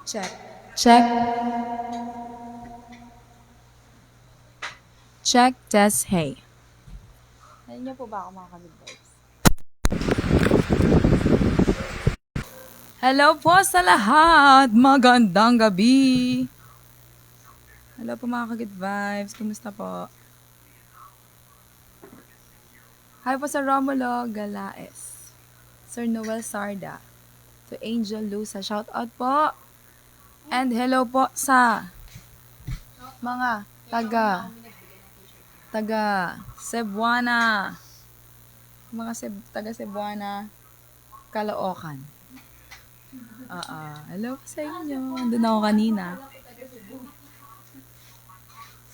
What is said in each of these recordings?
Check. Check. Check, test, hey. Narinig niyo po ba ako mga ka-good. Hello po sa lahat! Magandang gabi! Hello po mga ka-good vibes. Kumusta po? Hi po sa Romulo Galaes. Sir Noel Sarda. To Angel Lusa. Shout out po! And hello po sa mga taga Cebuana. Mga taga Cebuana, Caloocan. Hello po sa inyo. Andun ako kanina.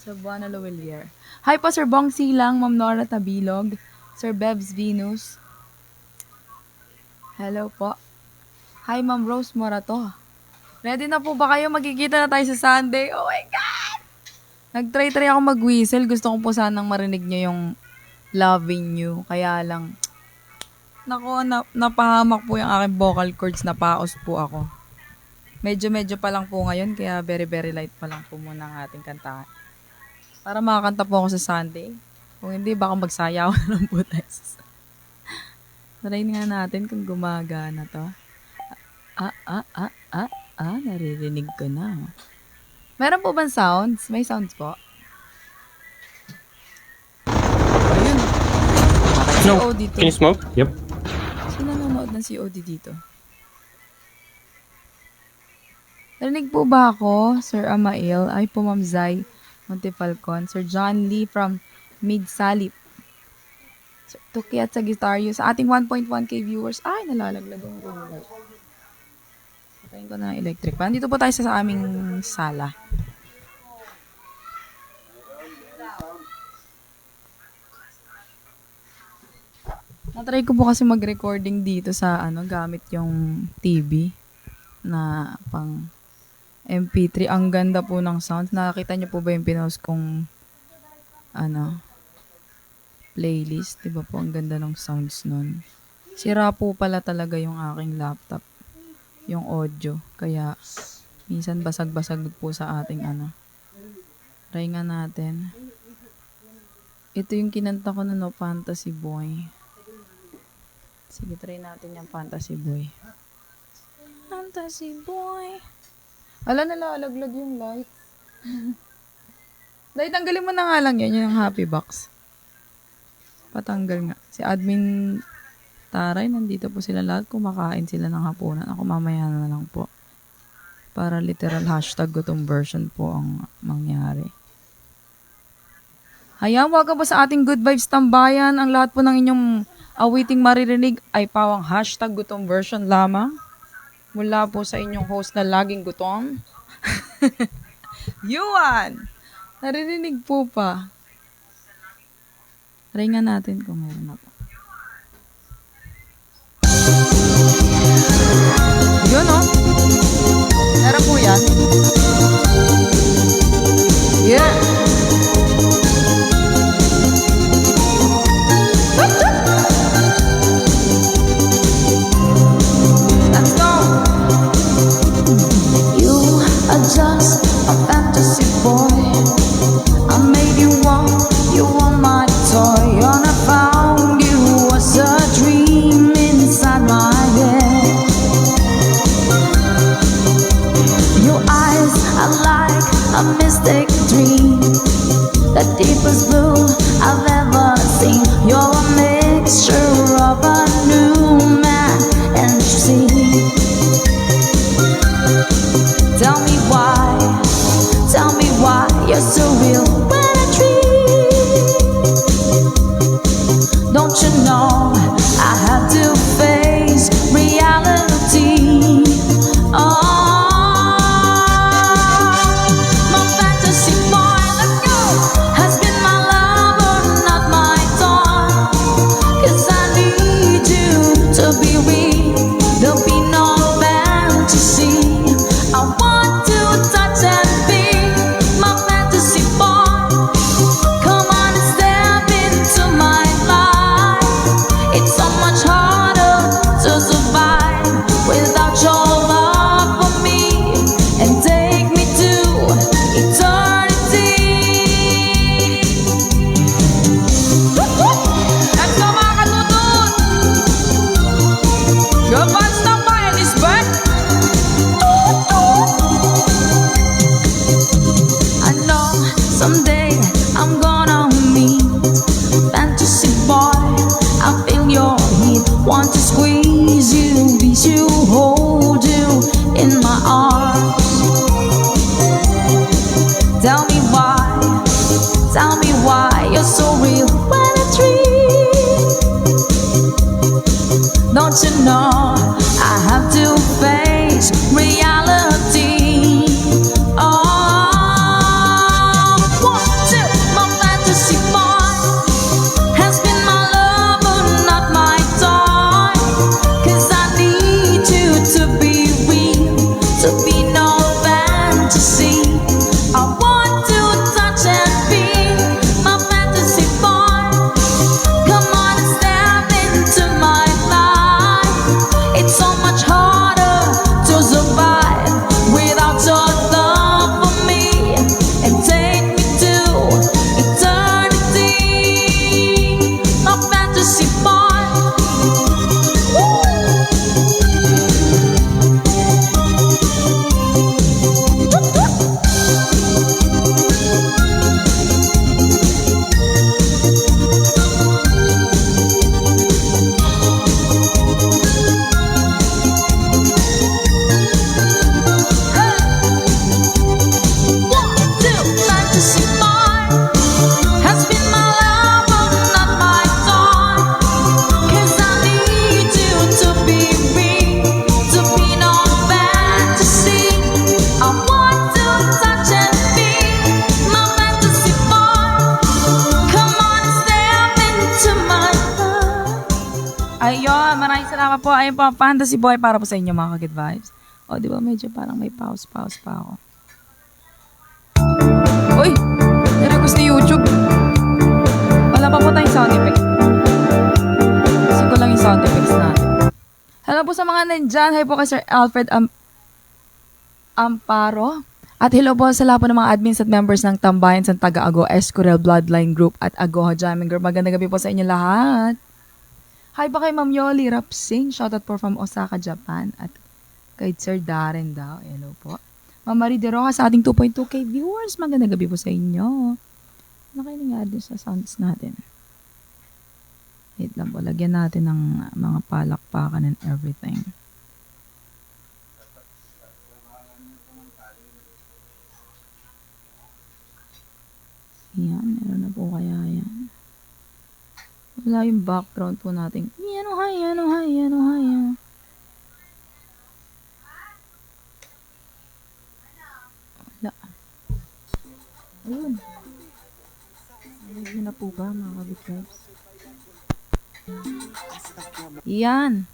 Cebuana Lowellier. Hi po Sir Bong Silang, Ma'am Nora Tabilog, Sir Bebs Venus. Hello po. Hi Ma'am Rose Morato. Ready na po ba kayo? Magkikita na tayo sa Sunday. Oh my God! Nag-try ako mag-whistle. Gusto ko po sanang marinig nyo yung loving you. Kaya lang, nako, napahamak po yung aking vocal cords. Napaos po ako. Medyo pa lang po ngayon. Kaya very light pa lang po muna ang ating kantahan. Para makakanta po ako sa Sunday. Kung hindi, baka magsayaw na lang po tayo. Try nga natin kung gumagana to. Naririnig ko na. Meron po bang sounds? May sounds po? Ayun. No. COD to. Can you smoke? Yep. Sino nanonood ng COD dito? Narinig po ba ako, Sir Amail? Ay po, Ma'am Zai Montefalcon. Sir John Lee from Mid-Salip. Sir Tuki at Sagittarius. Sa ating 1.1k viewers. Ay, nalalaglag ang ruler. Patayin ko na ng electric pan. Dito po tayo sa aming sala. Natry ko po kasi mag-recording dito sa gamit yung TV na pang MP3. Ang ganda po ng sound. Nakakita niyo po ba yung pinost kong playlist? Diba po ang ganda ng sounds nun. Sira po pala talaga yung aking laptop. Yung audio. Kaya minsan basag-basag po sa ating Try nga natin. Ito yung kinanta ko na Fantasy Boy. Sige, try natin yung Fantasy Boy. Fantasy Boy. Ala, nalalaglag yung light. Dahil tanggalin mo na nga lang yan, yung happy box. Patanggal nga. Si Admin Taray, nandito po sila lahat. Kumakain sila ng hapunan. Ako mamaya na lang po. Para literal #gutom version po ang mangyari. Hayang, welcome po sa ating Good Vibes Tambayan. Ang lahat po ng inyong awiting maririnig ay pawang #gutom version lamang. Mula po sa inyong host na laging gutom. Yuan! Naririnig po pa. Try nga natin kung meron na po. Yun o. Meron po yan. Yeah! Let's go! You are just a fantasy boy. I made you want, you want my toy. And I found you Your fans stop by at this bird. I know someday I'm gonna meet fantasy boy. I feel your heat, want to squeeze you, beat you, hold you in my arms. Tell me why you're so real when a dream. Don't you know I have to face reality? Oh, one, two, my fantasy boy has been my lover, not my toy. 'Cause I need you to be real, to be no fantasy. I want to touch and feel my fantasy boy. Come on and step into my life. It's so much harder to survive without your love for me. And take me to eternity, my fantasy boy. Fantasy boy has been my lover, not my toy. 'Cause I need you to be real, to be no fantasy. I want to touch and feel my fantasy boy. Come on and step into my life. Ayun, maraming salamat po. Ayun po, Fantasy Boy para po sa inyo mga ka-good vibes. O, di ba medyo parang may pause pa ako. Uy! Niragos ni YouTube. Wala pa po tayong sound effects. Kasi ko lang yung sound effects natin. Hello po sa mga nandyan. Hi po kay Sir Alfred Amparo. At hello po sa lahat po ng mga admins at members ng Tambayan sa Taga-Ago Escurel Bloodline Group at Agoha Jamming Group. Magandang gabi po sa inyo lahat. Hi pa kay Ma'am Yoli Rapsing. Shoutout po from Osaka, Japan. At kay Sir Darren daw. Hello po. Ma'am Marie De Roja sa ating 2.2k viewers. Magandang gabi po sa inyo. Ano kayo nangyari sa sounds natin? Wait lang po. Lagyan natin ng mga palakpakan and everything. Yan. Meron na po kaya yan. Wala yung background po natin. Yan o hay, yan o hay, yan o hay. Wala. Ayun. Ayun na po ba mga kabit vibes? Yan.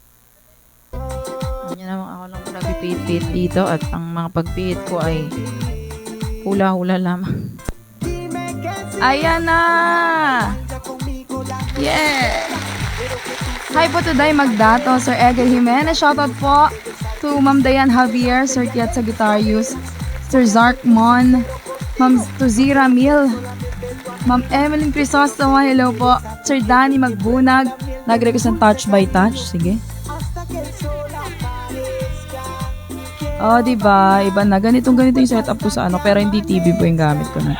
Yan naman ako lang po nagpipit dito at ang mga pagpihit ko ay hula-hula lamang. Ayan na! Yeah! Hi po today, Magdato, Sir Edgar Jimenez. Shoutout po to Ma'am Dayan Javier, Sir Kiat sa guitar use, Sir Zark Mon, Ma'am Tuzira Mil, Ma'am Emeline Crisostoma, hello po. Sir Danny Magbunag, nag-request ng Touch by Touch. Sige. Oh, diba? Iba na. Ganito yung setup ko sa ano, pero hindi TV po yung gamit ko na.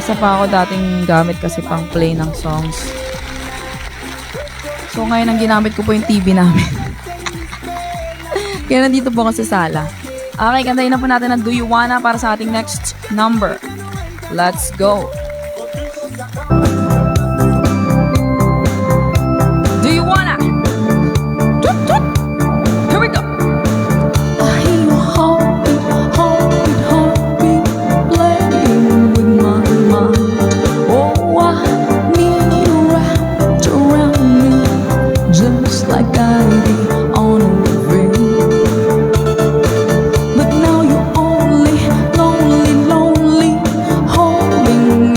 Isa pa ako dating gamit kasi pang play ng songs. So, ngayon ang ginamit ko po yung TV namin. Kaya nandito po ako sa sala. Okay, kantayin na po natin ang Do You Wanna para sa ating next number. Let's go! Do you wanna? Toot, toot. Here we go! I hear your heartbeat, heartbeat, heartbeat, playing with my mind. Oh, I need you wrapped around me, just like I did on a ring. But now you're only lonely, lonely, holding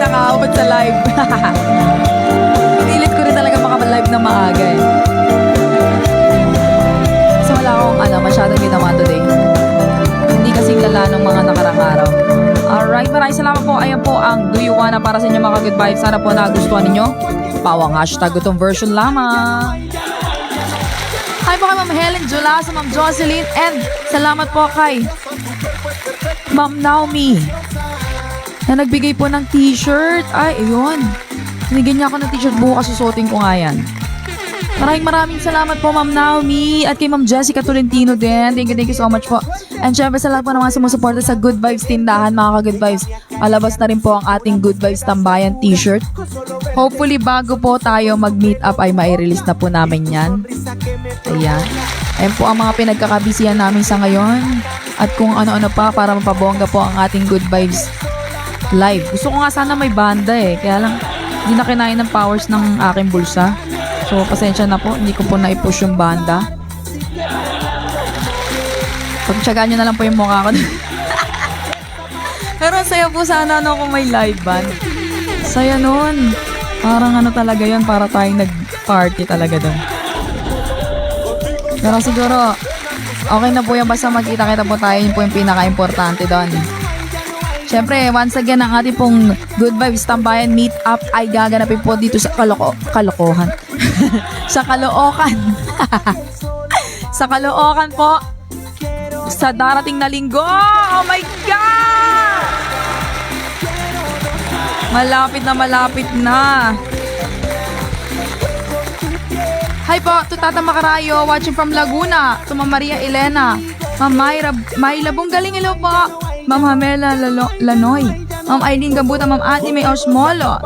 nakakaabot sa live. Pinilit ko rin talaga makapag-live na maaga eh. So wala akong masyadong ginawa today. Hindi kasing lala ng mga nakarang araw. Alright, maraming salamat po. Ayan po ang Do You Wanna para sa inyo mga good vibes. Sana po nagustuhan ninyo. Pawang hashtag itong version lamang. Hi po kay Ma'am Helen Jolasa, Ma'am Jocelyn, and salamat po kay Ma'am Naomi na nagbigay po ng t-shirt. Ay, ayun. Binigyan niya ako ng t-shirt. Bukas susuotin ko nga yan. Maraming salamat po Ma'am Naomi at kay Ma'am Jessica Tolentino din. Thank you so much po. And syempre sa lahat po ng mga sumusuporta sa Good Vibes Tindahan, mga ka-Good Vibes. Palabas na rin po ang ating Good Vibes Tambayan t-shirt. Hopefully bago po tayo mag-meet up ay mai-release na po namin yan. Ayan. Ayan po ang mga pinagkakabisihan namin sa ngayon. At kung ano-ano pa para mapabongga po ang ating Good Vibes live. Gusto ko nga sana may banda eh. Kaya lang hindi na kinain ng powers ng aking bulsa. So, pasensya na po. Hindi ko po na-push yung banda. Pagtsagaan nyo na lang po yung mukha ko. Pero saya po sana kung may live band. Saya nun. Parang talaga yun. Para tayong nag-party talaga dun. Pero siguro, okay na po yan. Basta magkita-kita po tayo. Yun po yung pinaka-importante doon. Siyempre, once again, ang ating pong Good Vibes Tambayan Meet Up ay gaganapin po dito sa Kalokohan. Sa Caloocan. Sa Caloocan po. Sa darating na linggo. Oh my God! Malapit na. Hi po, to Tata Macarayo, watching from Laguna. To Ma'am Maria Elena. Ma'am Mayla Bunggaling, hello po. Ma'am Hamela Lanoy. Ma'am Aileen Gabuta, Ma'am Ate May Osmolo.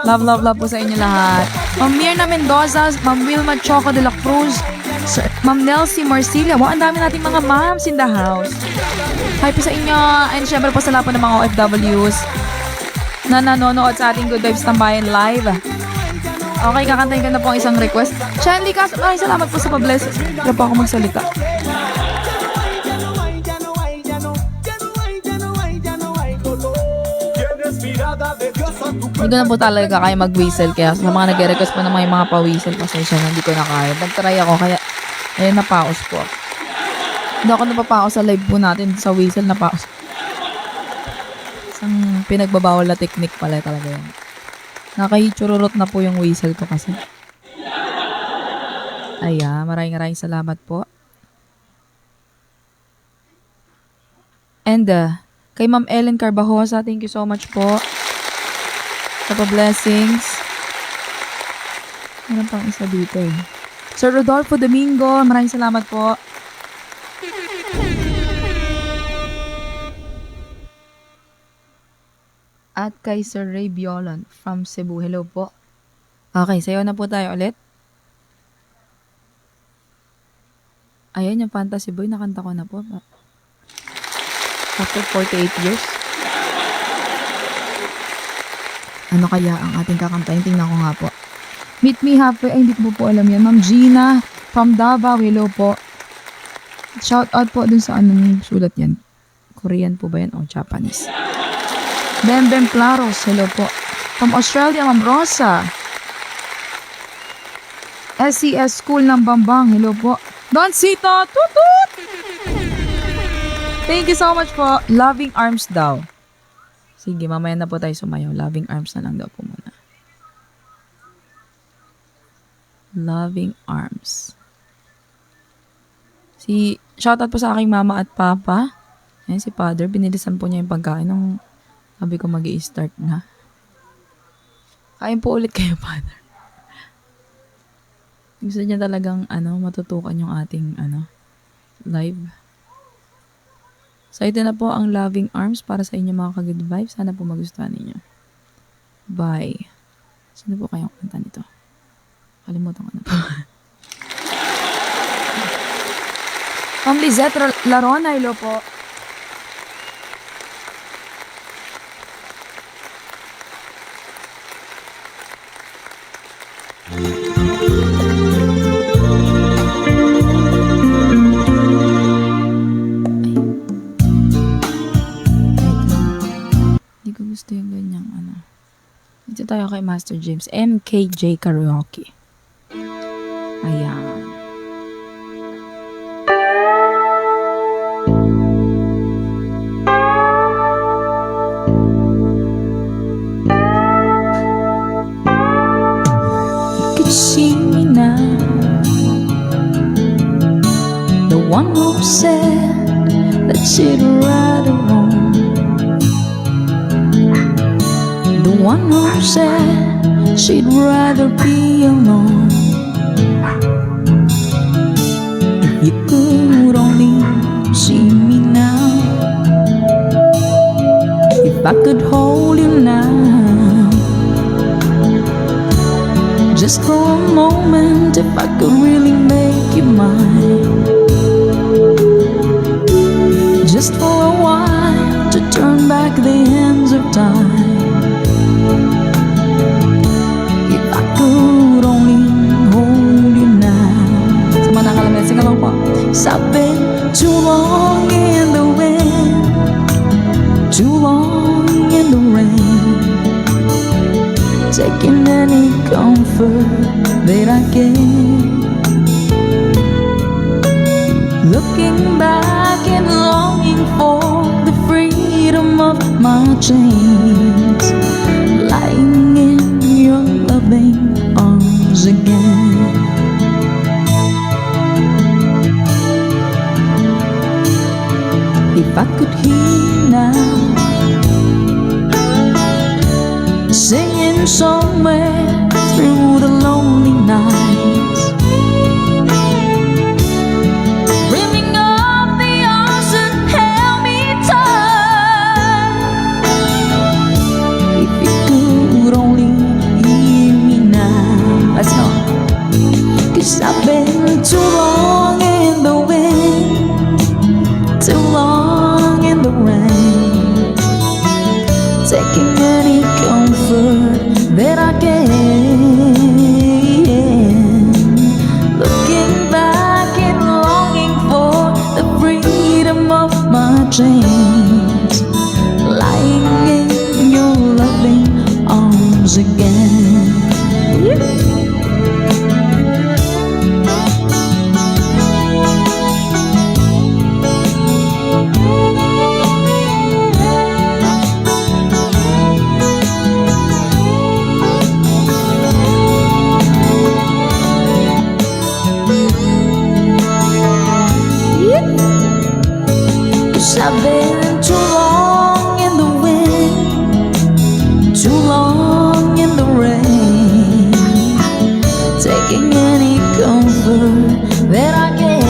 Love po sa inyo lahat. Ma'am Mirna Mendoza, Ma'am Wilma Choco de la Cruz, Sir, Ma'am Nelsie Marcilia. Wow, ang dami nating mga moms in the house. Hi po sa inyo. And syempre po sa lahat po ng mga OFWs na nanonood sa ating Good Vibes Tambayan Live. Okay, kakantahin ko na po ang isang request. Shanley Cas, ay salamat po sa pa-bless. Hindi po ako magsalita. Hindi ko na po talaga kaya mag-whistle. Kaya sa mga nag-request po na may mga pa-whistle, pasensya na, hindi ko na kaya. Nag-try ako, kaya ayun, napaos po. Hindi ako napapaos sa live po natin. Sa whistle, napaos. Isang pinagbabawal na technique pala talaga yan. Nakahitsururot na po yung whistle ko kasi. Ayan, maraming salamat po. And kay Ma'am Ellen Carbajosa, thank you so much po. Sa pa-blessings. Meron pang isa dito eh. Sir Rodolfo Domingo, maraming salamat po. At kay Sir Ray Biolon from Cebu, hello po. Okay, sayo na po tayo ulit. Ayan yung Fantasy Boy, nakanta ko na po. After 48 years. Ano kaya ang ating kakantayin? Tingnan ko nga po. Meet Me Halfway. Ay, hindi ko po alam yan. Ma'am Gina from Davao. Hello po. Shout out po dun sa anong sulat yan. Korean po ba yan? O Japanese? Bem Claros. Hello po. From Australia, Ma'am Rosa. SCS School ng Bambang. Hello po. Don Sito. Tutut! Thank you so much po. Loving Arms daw. Sige, mamaya na po tayo sumayaw. Loving Arms na lang daw po muna. Loving Arms. Shoutout po sa aking mama at papa. Ayan si father. Binilisan po niya yung pagkain nung sabi ko mag-i-start na. Kain po ulit kayo, father. Gusto niya talagang matutukan yung ating live. So, ito na po ang Loving Arms para sa inyo mga ka-good vibes. Sana po magustuhan ninyo. Bye. Sino po kayong kanta nito? Kalimutan ko na po. Ma'am Lizette Larona, hello po. Gusto yung ganyang Dito tayo kay Master James. MKJ Karaoke. Ayan. You could see me now, the one who said that she'd right or wrong, the one who said she'd rather be alone. If you could only see me now, if I could hold you now, just for a moment, if I could really make you mine, just for a while, to turn back the hands of time. If I could only hold you now. Sa mga nakalaman, sing along po. 'Cause I've been too long in the wind, too long in the rain, taking any comfort that I can, looking back and longing for the freedom of my chains, lying in your loving arms again. If I could hear now, singing somewhere through the lonely nights, dreaming of the arms that held me tight. If you could only hear me now. Let's go. 'Cause I've been too long in the wind, too long in the rain, taking any comfort that I can, looking back and longing for the freedom of my chains, lying in your loving arms again. Cause I've been too long in the wind, too long in the rain, taking any comfort that I can,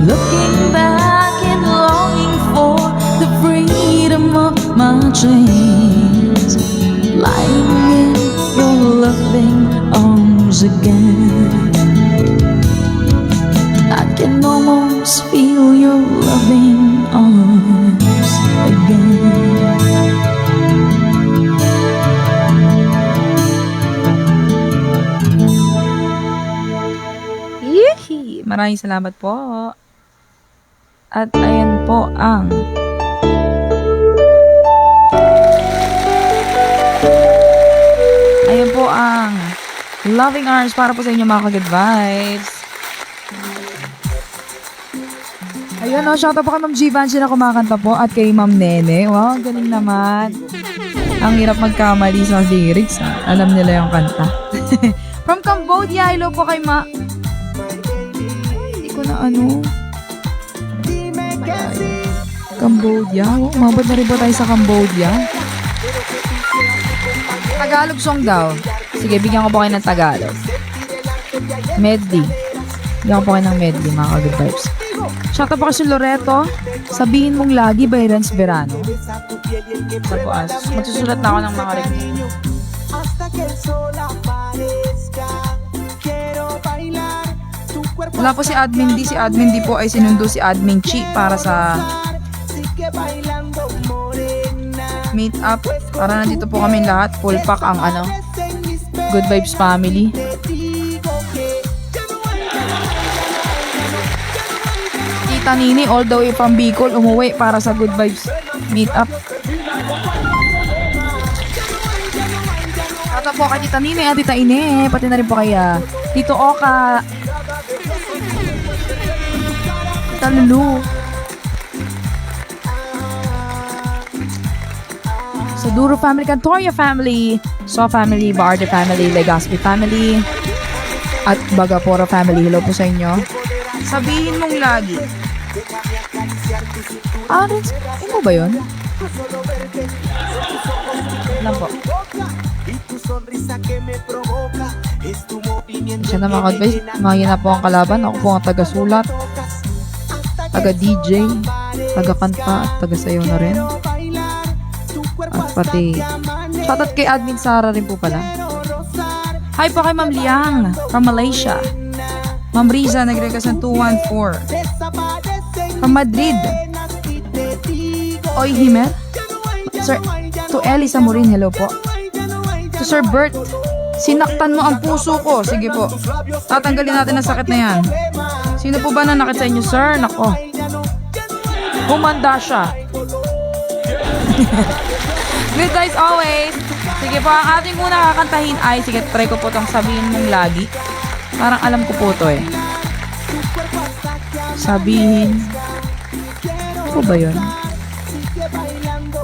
looking back and longing for the freedom of my chains, lying in your loving arms again. I can almost feel your loving arms again. Yee! Maraming salamat po. At ayan po ang Loving Arms para po sa inyo mga ka-good vibes. Ayun o, shoutout po kay Ma'am Givenchy na kumakanta po at kay Ma'am Nene. Wow, galing naman. Ang hirap magkamali sa lyrics. Ha? Alam nila yung kanta. From Cambodia, hello po kay Hindi ko na ano. Cambodia. Oh, umabot na rin po tayo sa Cambodia. Tagalog song daw. Sige, bigyan ko po kayo ng Tagalog. Medley. Bigyan ko po kayo ng medley, mga ka-good vibes. Shoutout po kasi Loreto. Sabihin mong lagi by Renz Verano. Tapos, magsusulat na ako ng mga review. Wala po si Admin D. Si Admin D po ay sinundo si Admin Chi para sa meet up. Para nandito po kami lahat. Full pack ang ano, Good Vibes family. Tita Nini all the way from Bicol umuwi para sa Good Vibes meet up. Shoutout po kay Tita Nine at Tita Ine. Pati na rin po kay Tito Oka. Tita Lulu. Sa Duro family, Cantoria family, So family, Baarde family, Legazpi family, at Bagapora family. Hello po sa inyo. Sabihin mong lagi. Ano ba yun? Alam po. Siya na mga advice. Mahina po ang kalaban. Ako po ang taga-sulat, taga-DJ, taga-kanta, at taga-sayaw na rin. At pati, shoutout kay Admin Sara rin po pala. Hi po kay Ma'am Liang from Malaysia. Ma'am Riza, nag-request ng 214. From Madrid. Oy, Himer. Sir, to Elisa Morin, hello po. To Sir Bert, sinaktan mo ang puso ko. Sige po. Tatanggalin natin ang sakit na yan. Sino po ba nanakit sa inyo, sir? Nako. Humanda siya. Good guys always. Sige po, ang ating muna kakantahin ay, sige, try ko po itong sabihin mong lagi. Parang alam ko po ito eh. Sabihin. Ano ba yun?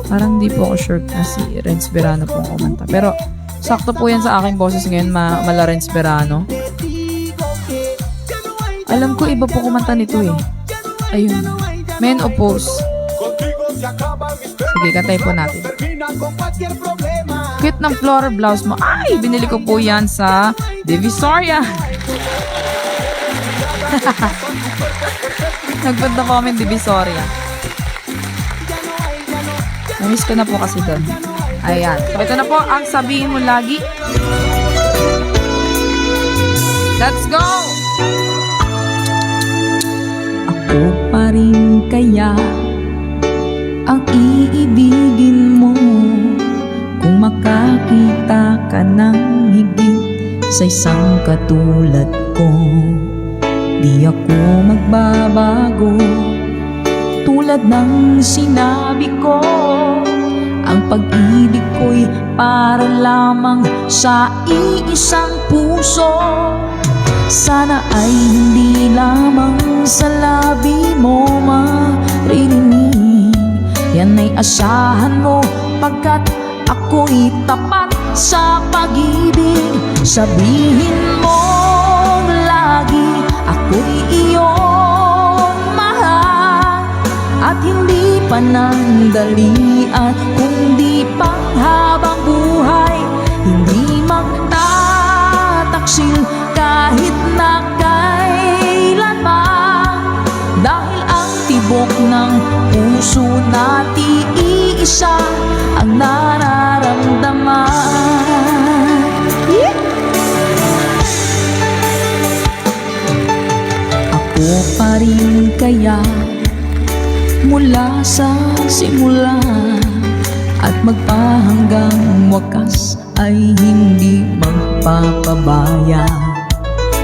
Parang di po ako sure na si Renz Berano po ang kumanta. Pero, sakto po yan sa aking boses ngayon, mala Renz Berano. Alam ko, iba po kumanta nito eh. Ayun. Men Oppose. Sige, kantay po natin. Cute ng floral blouse mo. Ay, binili ko po yan sa Divisoria. Nagpunta po kami Divisoria. Namiss ko na po kasi doon. Ayan. So, ito na po ang sabihin mo lagi. Let's go! Ako pa rin kaya ang iibigin mo kung makakita ka ng higit sa isang katulad ko. Di ako magbabago tulad ng sinabi ko. Ang pag-ibig ko'y para lamang sa iisang puso. Sana ay hindi lamang sa labi mo maririnig. Yan ay asahan mo pagkat ako'y tapat sa pag-ibig. Sabihin mo lagi ako'y iyong mahal at hindi panandalian kundi panghabang buhay. Hindi magtataksil kahit na kailanman, dahil ang tibok ng puso natin iisa ang nararamdaman. Ako pa rin kaya mula sa simula at magpahanggang wakas ay hindi magpapabaya.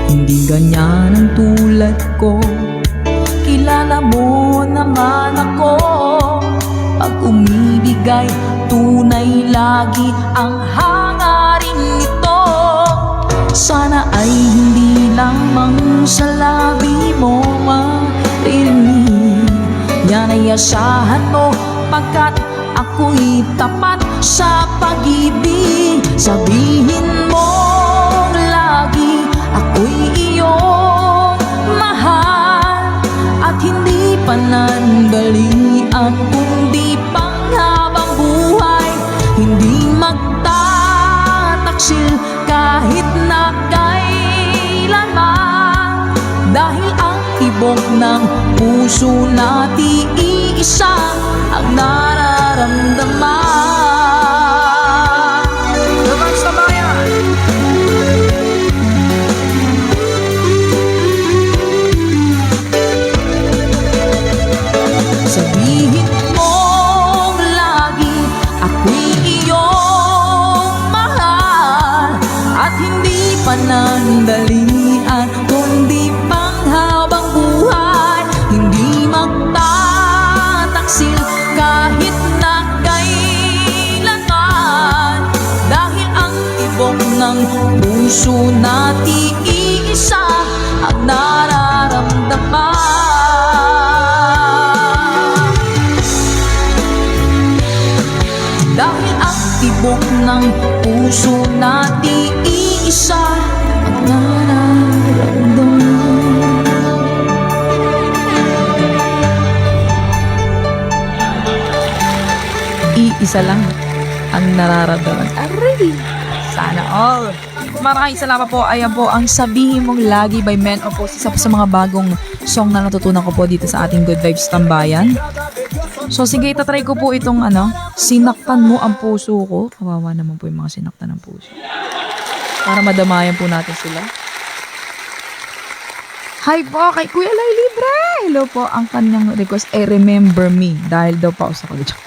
Hindi ganyan ang tulad ko, kilala mo naman ako. Pag umibigay, tunay lagi ang hangarin nito. Sana ay hindi lamang sa labi mo maririnig. Yan ay asahan mo pagkat ako'y tapat sa pag-ibig. Sabihin mo lagi ako'y iyong mahal at hindi panandalian kundi panghabang buhay. Hindi magtataksil kahit na kailanman, dahil ang tibok ng puso natin iisa ang nararamdaman. Labang sa bayan! Sabihin mo lagi ako'y iyong mahal at hindi panandalian kundi panghabang buhay. Hindi magtataksil kahit na kailanman, ng puso na iisa ang nararamdaman. Dahil ang tibok ng puso na iisa ang nararamdaman. Iisa lang ang nararamdaman. Aray! Sana all. Maraming salamat po. Ayan po ang Sabihin Mong Lagi by Men of Post. Isa po sa mga bagong song na natutunan ko po dito sa ating Good Vibes Tambayan. So sige, itatry ko po itong Sinaktan Mo Ang Puso Ko. Kawawa naman po yung mga sinaktan ng puso. Para madamayan po natin sila. Hi po kay Kuya Lai Libre. Hello po. Ang kanyang request ay Remember Me. Dahil daw pa sa college.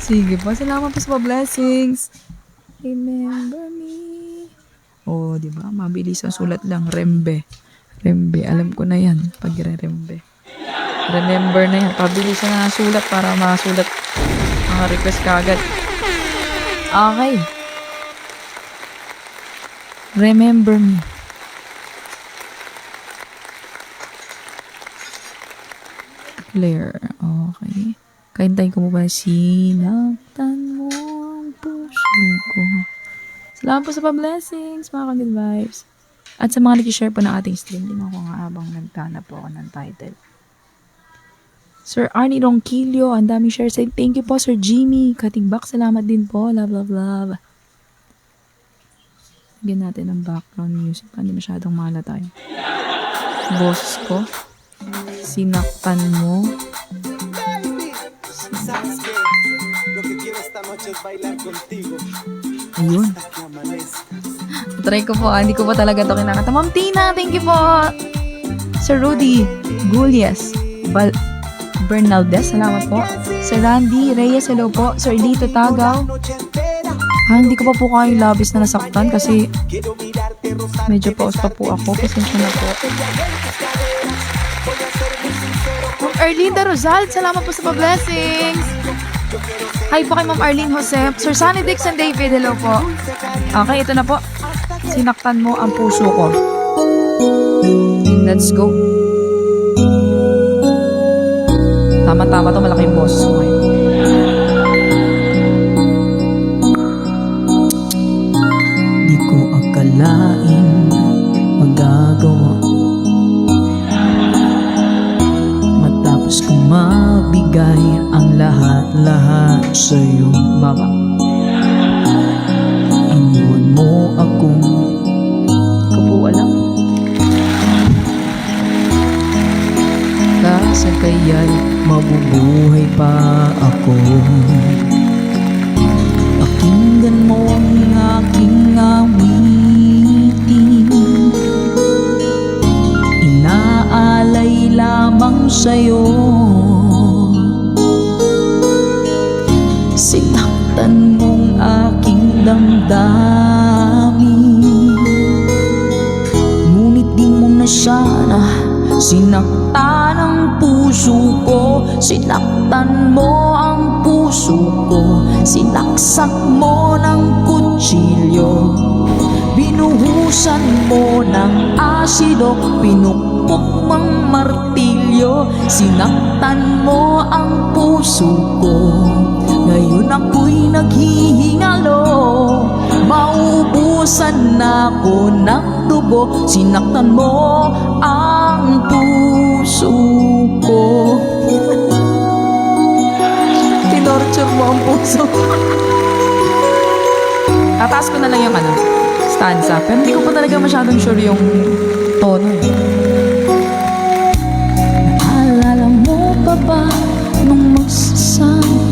Sige po. Salamat po sa blessings. Remember me. Oh, di ba? Mabilis ang sulat lang. Rembe. Rembe. Alam ko na yan. Pag rembe. Remember na yan. Pabilis na sulat para masulat mga request kagad. Okay. Remember me. Claire. Okay. Kaintayin ko mo ba? Sinaktan mo ang puso ko. Salamat po sa pa-blessings, mga good vibes. At sa mga nag-share po ng ating stream, din ako nga habang nagtana po ako ng title. Sir Arnie Ronquillo, ang daming share say thank you po, Sir Jimmy. Katigbak, salamat din po. Love, love, love. Lagyan natin ng background music. Hindi masyadong malata tayo. Boss ko. Sinaktan mo. ¿Sabes qué? Lo que quiero esta noche es bailar contigo. Ayun. Hasta que amanezca. Try ko po. Hindi ko pa talaga ito kinakanta. Ma'am Tina, thank you po. Sir Rudy Gulias. Bernaldez, salamat po. Sir Randy Reyes, hello po. Sir Lito Tagaw. Hindi ko pa po kayong labis na nasaktan kasi medyo pause pa po ako. Pasensya na po. Ma'am Arlene Rosal, salamat po sa pa-blessings. Hi po kay Ma'am Arlene Jose. Sir Sunny Dixon David, hello po. Okay, ito na po. Sinaktan mo ang puso ko. Let's go. Tama-tama to, malaki yung boses ko ngayon. Di ko akalain magagawa matapos kong mabigay ang lahat-lahat sa'yo. Baba. Iniwan mo akong Hindi ko po alam. Sa kaya'y mabubuhay pa ako. Pakinggan mo ang aking awitin, inaalay lamang sa'yo. Sinaktan mong aking damdamin, ngunit di mo na sana sinaktan ang puso ko. Sinaktan mo ang puso ko, sinaksak mo ng kutsilyo, binuhusan mo ng asido, pinukpok mang martilyo. Sinaktan mo ang puso ko, ngayon ako'y naghihingalo, maubusan na ako ng dugo. Sinaktan mo ang puso ko. Tinorture mo ang puso ko. Tataas ko na lang yung stanza. Pero hindi ko pa talaga masyadong sure yung tono. Naalala mo pa ba nung magsasama,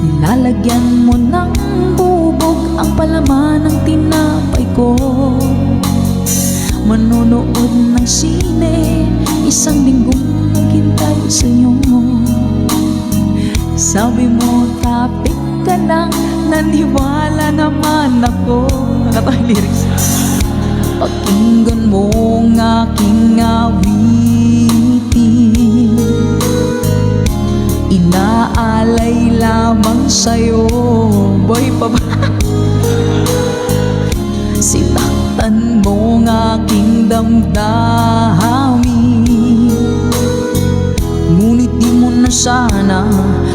nilalagyan mo ng bubog ang palaman ng tinapay ko? Manonood ng sine, isang linggong naghintay sa'yo. Sabi mo, tapik ka lang, naniwala naman ako. Nakatawang lyrics. Pakinggan mo ang aking awitin, inaalay lamang sa'yo. Boy pa ba? Sinaktan mo ng aking damdamin, ngunit di mo na sana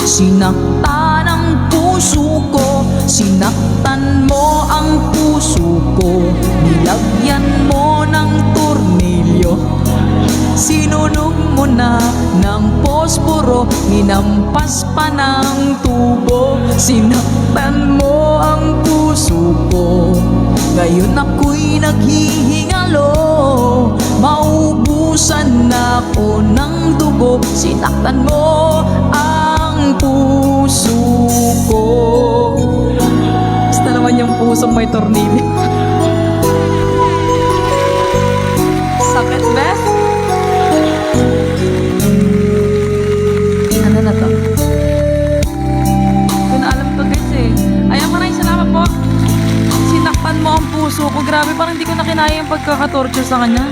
sinaktan ang puso ko. Sinaktan mo ang puso ko, nilagyan mo ng tornilyo, sinunog mo na ng posporo, hinampas pa ng tubo. Sinaktan mo ang puso ko, ngayon ako'y naghihingalo, maubusan na ako ng dugo. Sinaktan mo ang puso ko. Basta naman yung puso may tornilyo. Sakit, Beth? Ano na to? Ko na alam to, guys eh. Ayan, maraming salamat po. Sinaktan mo ang puso ko. Grabe, parang hindi ko na kinaya yung pagkakatorture sa kanya.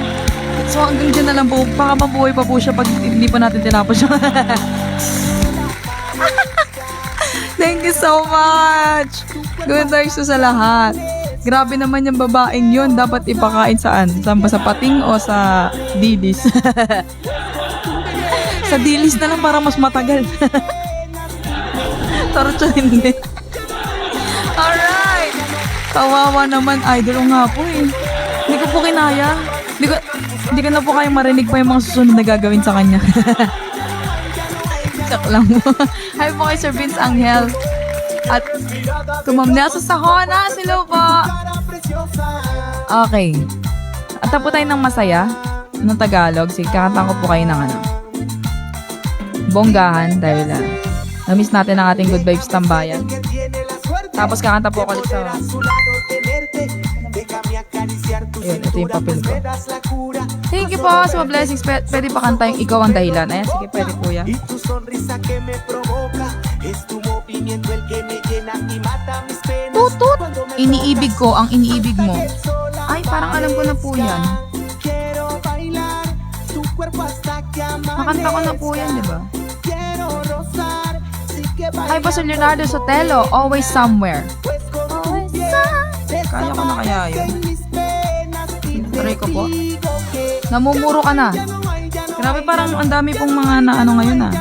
So hanggang dyan na lang po. Baka mabuhay pa po siya pag hindi pa natin tinapos siya. Thank you so much. Good vibes sa lahat. Grabe naman yung babaeng yun. Dapat ipakain saan? Saan ba? Sa pating o sa dilis? Sa dilis na lang para mas matagal. Torture hindi. Alright. Kawawa naman. Idol nga po eh. Hindi ko po kinaya. Hindi ko na po kayang marinig pa yung mga susunod na gagawin sa kanya. Joke lang mo. Hi po kay Sir Vince Angel. At tumam Nelson Sahona. Hello po. Okay. At tapo tayo ng masaya ng Tagalog. Sige, kakanta ko po kayo ng ano. Bonggahan dahil na-miss natin ang ating Good Vibes Tambayan. Tapos kakanta po ako ulit sa... Ayun, ito yung papel ko. Thank you po sa mga blessings. Pwede pa kanta yung Ikaw ang Dahilan. Ayan, sige, pwede po yan. Tutut! Iniibig ko ang iniibig mo. Ay, parang alam ko na po yan. Nakanta ko na po yan, di ba? Hi po sa Leonardo Sotelo. Always Somewhere. Kaya ko na kaya yun. Try ko po. Namumuro ka na. Grabe, parang ang dami pong mga na ano ngayon ah.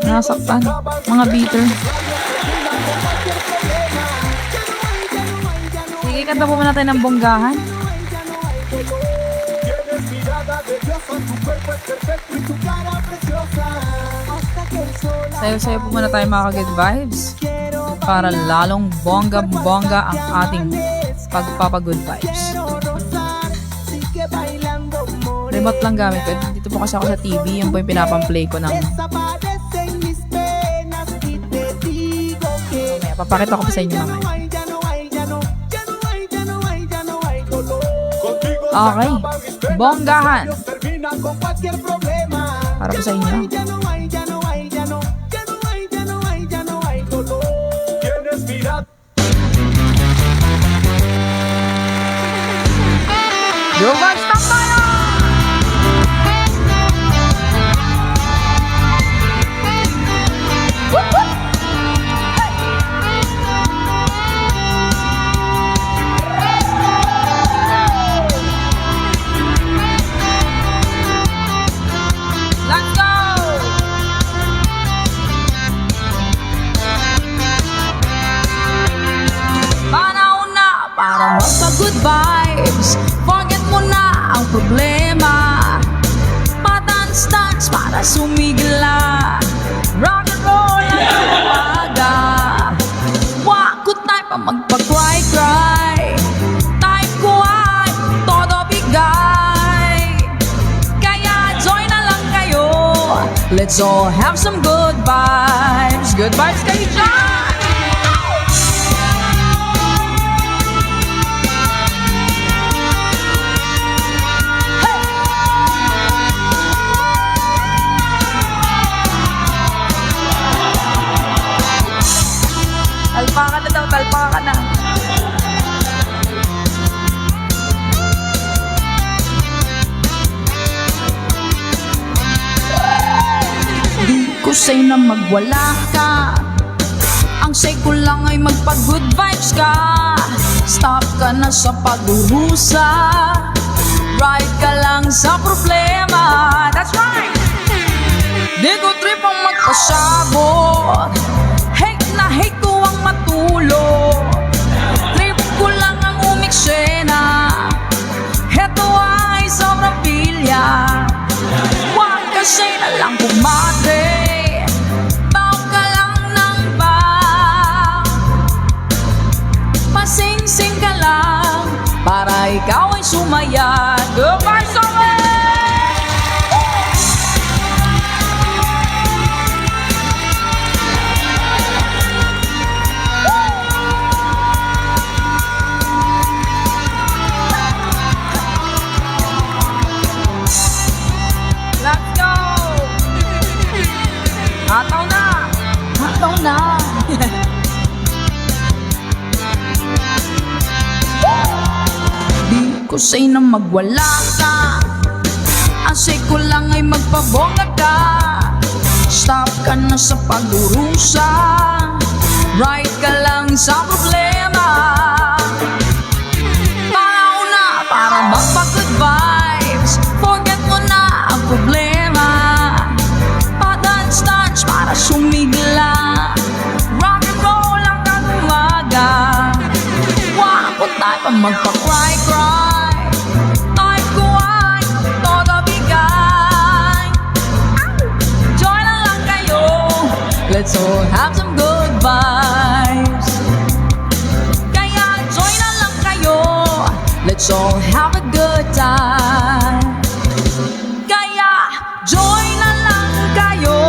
Nasaktan. Mga bitter. Sige, kanta po muna tayo ng Bonggahan. Sayo-sayo po muna tayo mga ka-good vibes para lalong bongga-bongga ang ating pagpapa-good vibes. Remote lang gamit ko. Dito po kasi ako sa TV. Yung po yung pinapamplay ko ng... Mamaya, papakita ko po sa inyo mamaya. Okay. Bonggahan. Para po sa inyo. Yo, guys, stop tayo! Whoop, whoop! Let's go! Panahon na para magpa-good vibes. Forget mo na ang problema. Patans-tans para sumigla. Rock and roll ang umaga. Wako tayo pa magpa-cry-cry. Type ko ay todo bigay. Kaya join na lang kayo. Let's all have some good vibes. Good vibes kayo dyan! Talpakan na daw, talpakan na. Di ko ko sa'yo na magwala ka. Ang say ko lang ay magpa-good vibes ka. Stop ka na sa pagdurusa. Right ka lang sa problema. That's right! Di ko trip ang magpasabot. Hate na hate ko ang matulog. Trip ko lang ang umiksena. Heto ay sobrang pilya. Huwag kasi na lang kumate. Baw ka lang ng baw. Pasing-sing ka lang para ikaw ay sumaya. Goodbye, summer! Let's go! Hataw na! Hataw na! Di ko say na magwala ka. Ang say ko lang ay magpabongga ka. Stop ka na sa pagdurusa. Right ka lang sa problema. Pauna para magpa-good vibes. Forget mo na ang problema. Pa-dance-dance para sumigla. Rock and roll lang kang umaga. Huwag ko tayo pa magpa-cry-cry. Type ko ay todo bigay. Join na lang kayo. Let's all have some good vibes. Kaya join na lang kayo. Let's all have a good time. Kaya join na lang kayo.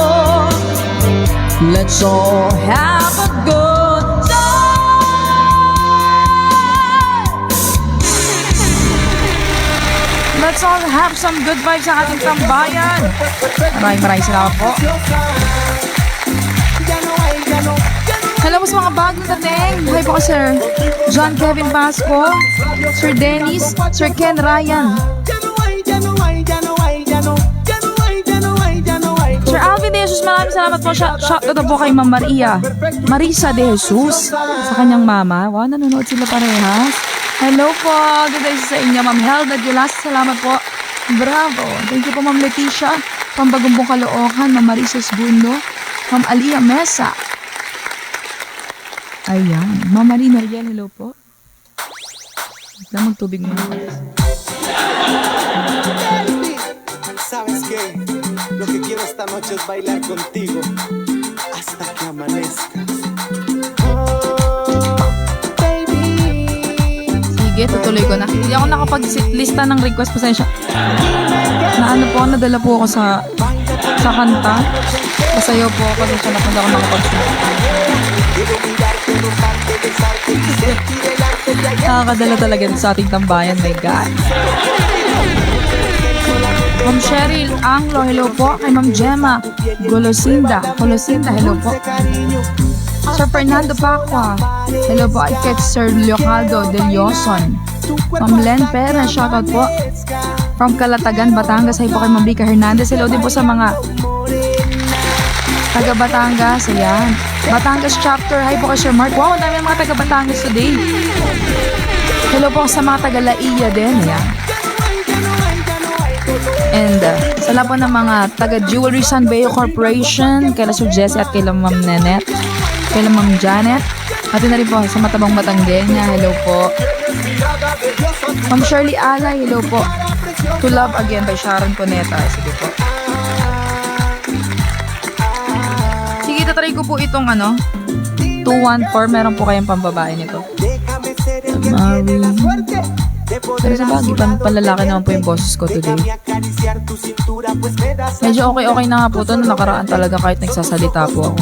Let's all have a good time. Let's all have some good vibes sa ating tambayan. Maraming salamat po. Hello po sa mga bagong dating. Hi po kay Sir John Kevin Pasco, Sir Dennis, Sir Ken Ryan, Sir Alvin De Jesus. Maraming salamat po. Shout out po kay Ma'am Marisa De Jesus sa kanyang mama. Wow, nanonood sila parehas. Hello po. Good day sa inyo, Ma'am Helda Gilas. Salamat po. Bravo. Thank you po, Ma'am Leticia Pambagumbong Caloocan, Ma'am Marisa Sbundo, Ma'am Alia Mesa. Ayan. Ma'am Marina Riel, hello po. Lang magtubig muna ako. ¿Sabes qué? Lo que quiero esta noche es bailar contigo hasta que amanezca. Oh, baby. Sige, tutuloy ko na. Hindi ako nakapag-lista ng request. Pasensya. Nadala po ako sa kanta. Pasayaw po ako. Pasensya na kung ako nakapag-lista. Nakakadala talaga sa ating tambayan. My God. Ma'am Cheryl Anglo, hello po. Kay Ma'am Gemma Golosinda, hello po. Sir Fernando Pacua, hello po. Kay Sir Leocaldo Del Yoson. Ma'am Len Pera, shoutout po. From Calatagan, Batangas, hi po kay Ma'am Rica Hernandez. Hello din po sa mga taga Batangas, ayan. Batangas chapter, hi po kay Sir Mark. Wow, ang dami ng mga taga Batangas today. Hello po sa mga taga Laia din, ayan. And sa lahat po ng mga taga Jewelry San Beo Corporation, kay Sir Jesse at kay Ma'am Nenet, kay Ma'am Janet, at na rin po sa Matabang Batanggenya, hello po. Ma'am Shirley Alay, hello po. To Love Again by Sharon Coneta, sige po. Sige, tatry ko po itong 214, meron po kayong pambabae nito. Mari. Pero sa bagay, panlalaki naman po yung boses ko today. Medyo okay na nga po ito. Nakaraan talaga kahit nagsasalita po ako.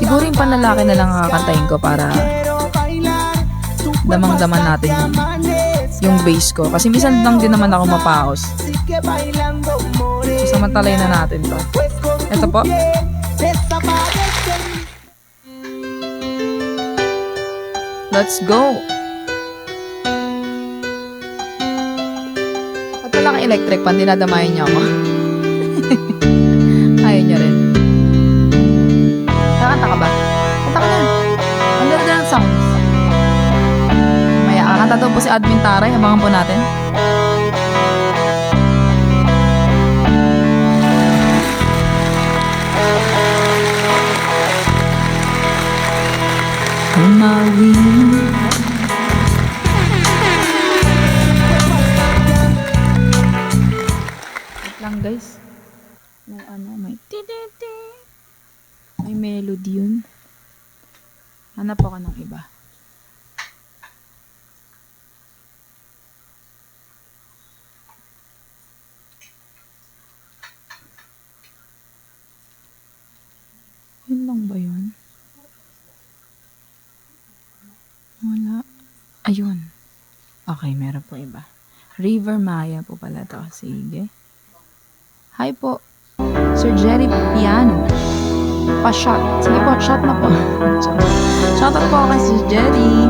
Siguro yung panlalaki na lang kakakantahin ko para damang-daman natin yung bass ko. Kasi minsan lang din naman ako mapaos. So, samantalay na natin to. Ito po. Let's go. lang electric pan, dinadamayan niya ako. Ayaw niya rin. Kakanta ka ba? Kanta ka na. Ang ganda ng sounds. Maya, kakanta daw po si Admin Taray. Abangan po natin. On my wing, Wait lang guys. May may ti-ti-ti. May melody yun. Hanap ako ng iba. Yun lang ba yun? Wala. Ayun. Okay, meron po iba. River Maya po pala to. Sige. Hi po. Sir Jerry Piano. Pa-shot. Sige po, shot na po. Shout out po kay Sir Jerry.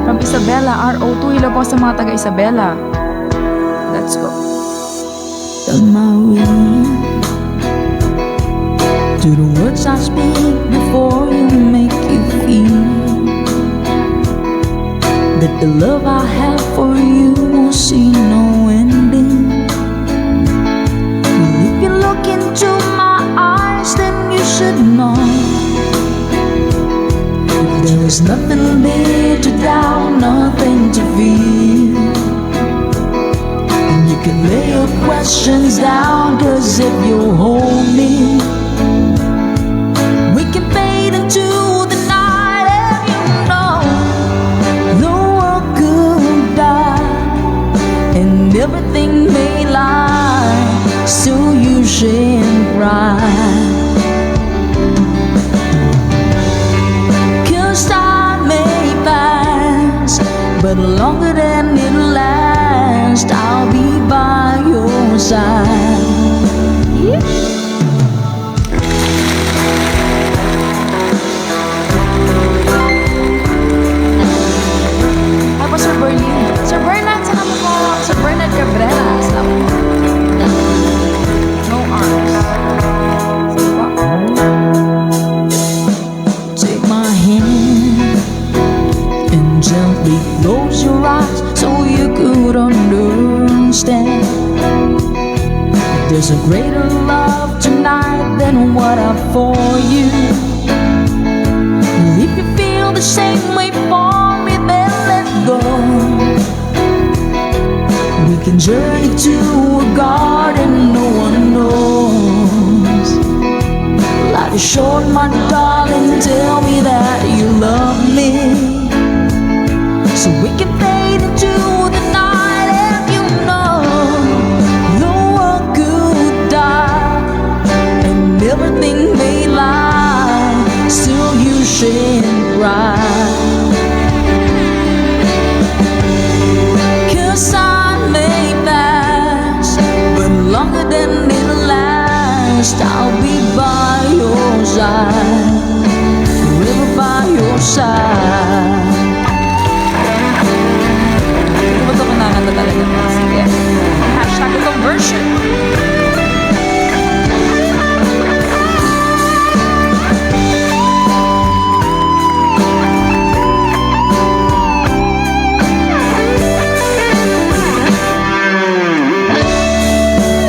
From Isabela, RO2. Hello po sa mga taga Isabela. Let's go. on my way to the words I speak before you make you feel that the love I have for you will see no ending. Well, if you look into my eyes, then you should know there is nothing there to doubt, nothing to feel. And you can lay your questions down, 'cause if you hold me, we can fade into the night. And you know the world could die and everything may lie, so you shouldn't cry. 'Cause time may pass, but longer than it lasts, I'll be by your side. Hi po, Sir Berlin. Sir Bernard, saan mo po? Sir Bernard Cabrera. Salamat po. No arms. Sige po. Take my hand and gently close your eyes so you could understand. There's a greater love tonight than what I have for you. And if you feel the same way for me, then let go. We can journey to a garden no one knows. Life is short, my darling, tell me that you love me, so we can fade into the night. And you know the world could die and everything may lie, still you shouldn't cry. 'Cause time may pass, but longer than it lasts, I'll be by your side, forever by your side. Hindi ba ito kinakanta talaga? Sige. Hashtag itong version.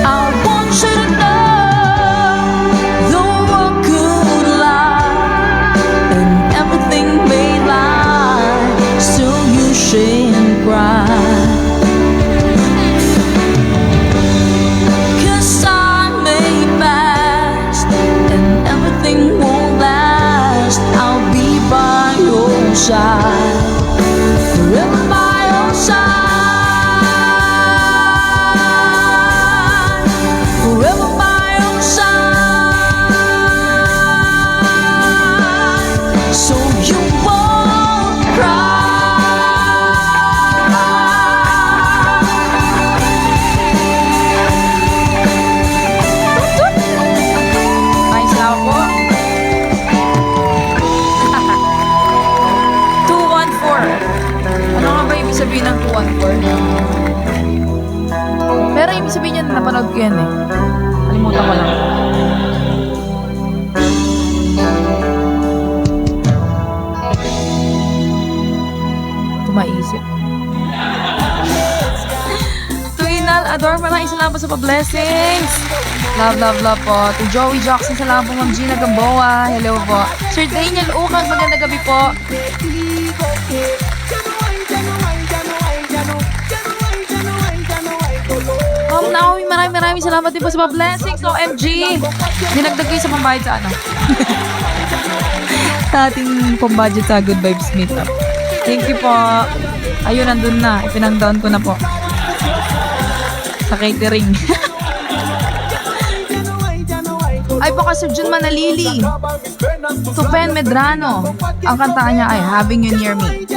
I want you to know the world could lie and everything may lie, so you shouldn't cry. 'Cause time may pass and everything won't last, I'll be by your side, forever by your side, forever by your side, so you won't cry. Ay, salamat po. 214. Ano nga ba ibig sabihin ng 214? Pero napanood ko yan eh. Kalimutan ko lang. Tumaisip. Twinal, adore, maraming salamat sa pa-blessings. Love, love, love po. To Joey Jackson, salamat po. Ma'am Gina Gamboa, hello po. Sir Daniel Ukag, magandang gabi po. Ma'am Naomi, maraming salamat din po sa pa-blessings. OMG! Dinagdag ko yung sa pambayad sa ano. Sa ating pambudget sa Good Vibes Meetup. Thank you po. Ayun, nandun na. Ipinang-down ko na po. Sa catering. Ay po ka Sir Jun Manalili. Tupen Medrano. Ang kantaan niya ay Having You Near Me.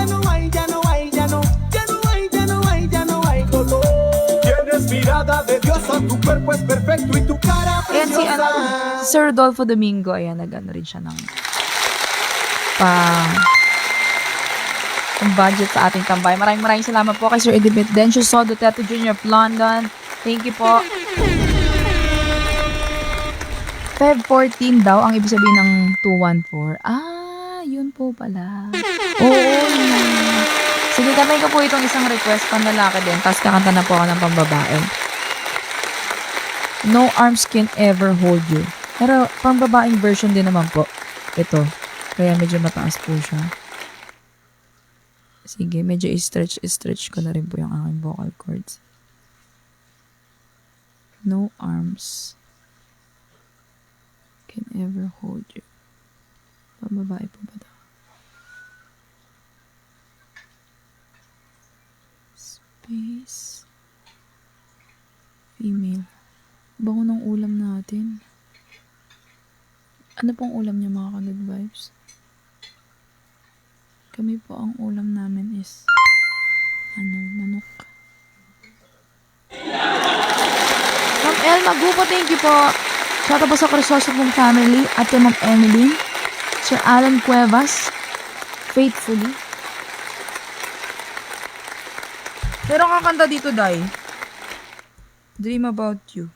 Ayan si Sir Rodolfo Domingo. Ayan, nag-ano rin siya ng budget sa ating tambay. Maraming salamat po kay Sir Edibet Dencio Sodo, Teto Jr. of London. Thank you po. Feb 14 daw ang ibig sabihin ng 214. Ah, yun po pala. Oo, yun. Sige, kamay ko po itong isang request pang lalaki din. Tapos kakanta na po ako ng pambabae. No arms can ever hold you. Pero pambabaeng version din naman po. Ito. Kaya medyo mataas po siya. Sige, medyo i-stretch ko na rin po yung aking vocal cords. No arms can ever hold you. Pambabae po ba ito? Space. Female. Bango ng ulam natin. Ano pong ulam niya mga ka-good vibes? Kami po ang ulam namin is manok. Ma'am El Magupo, thank you po. Shout out po sa Crisosopong family at kay Ma'am Emeline, Sir Alan Cuevas, faithfully. Pero kakanta dito, Day. Dream About You.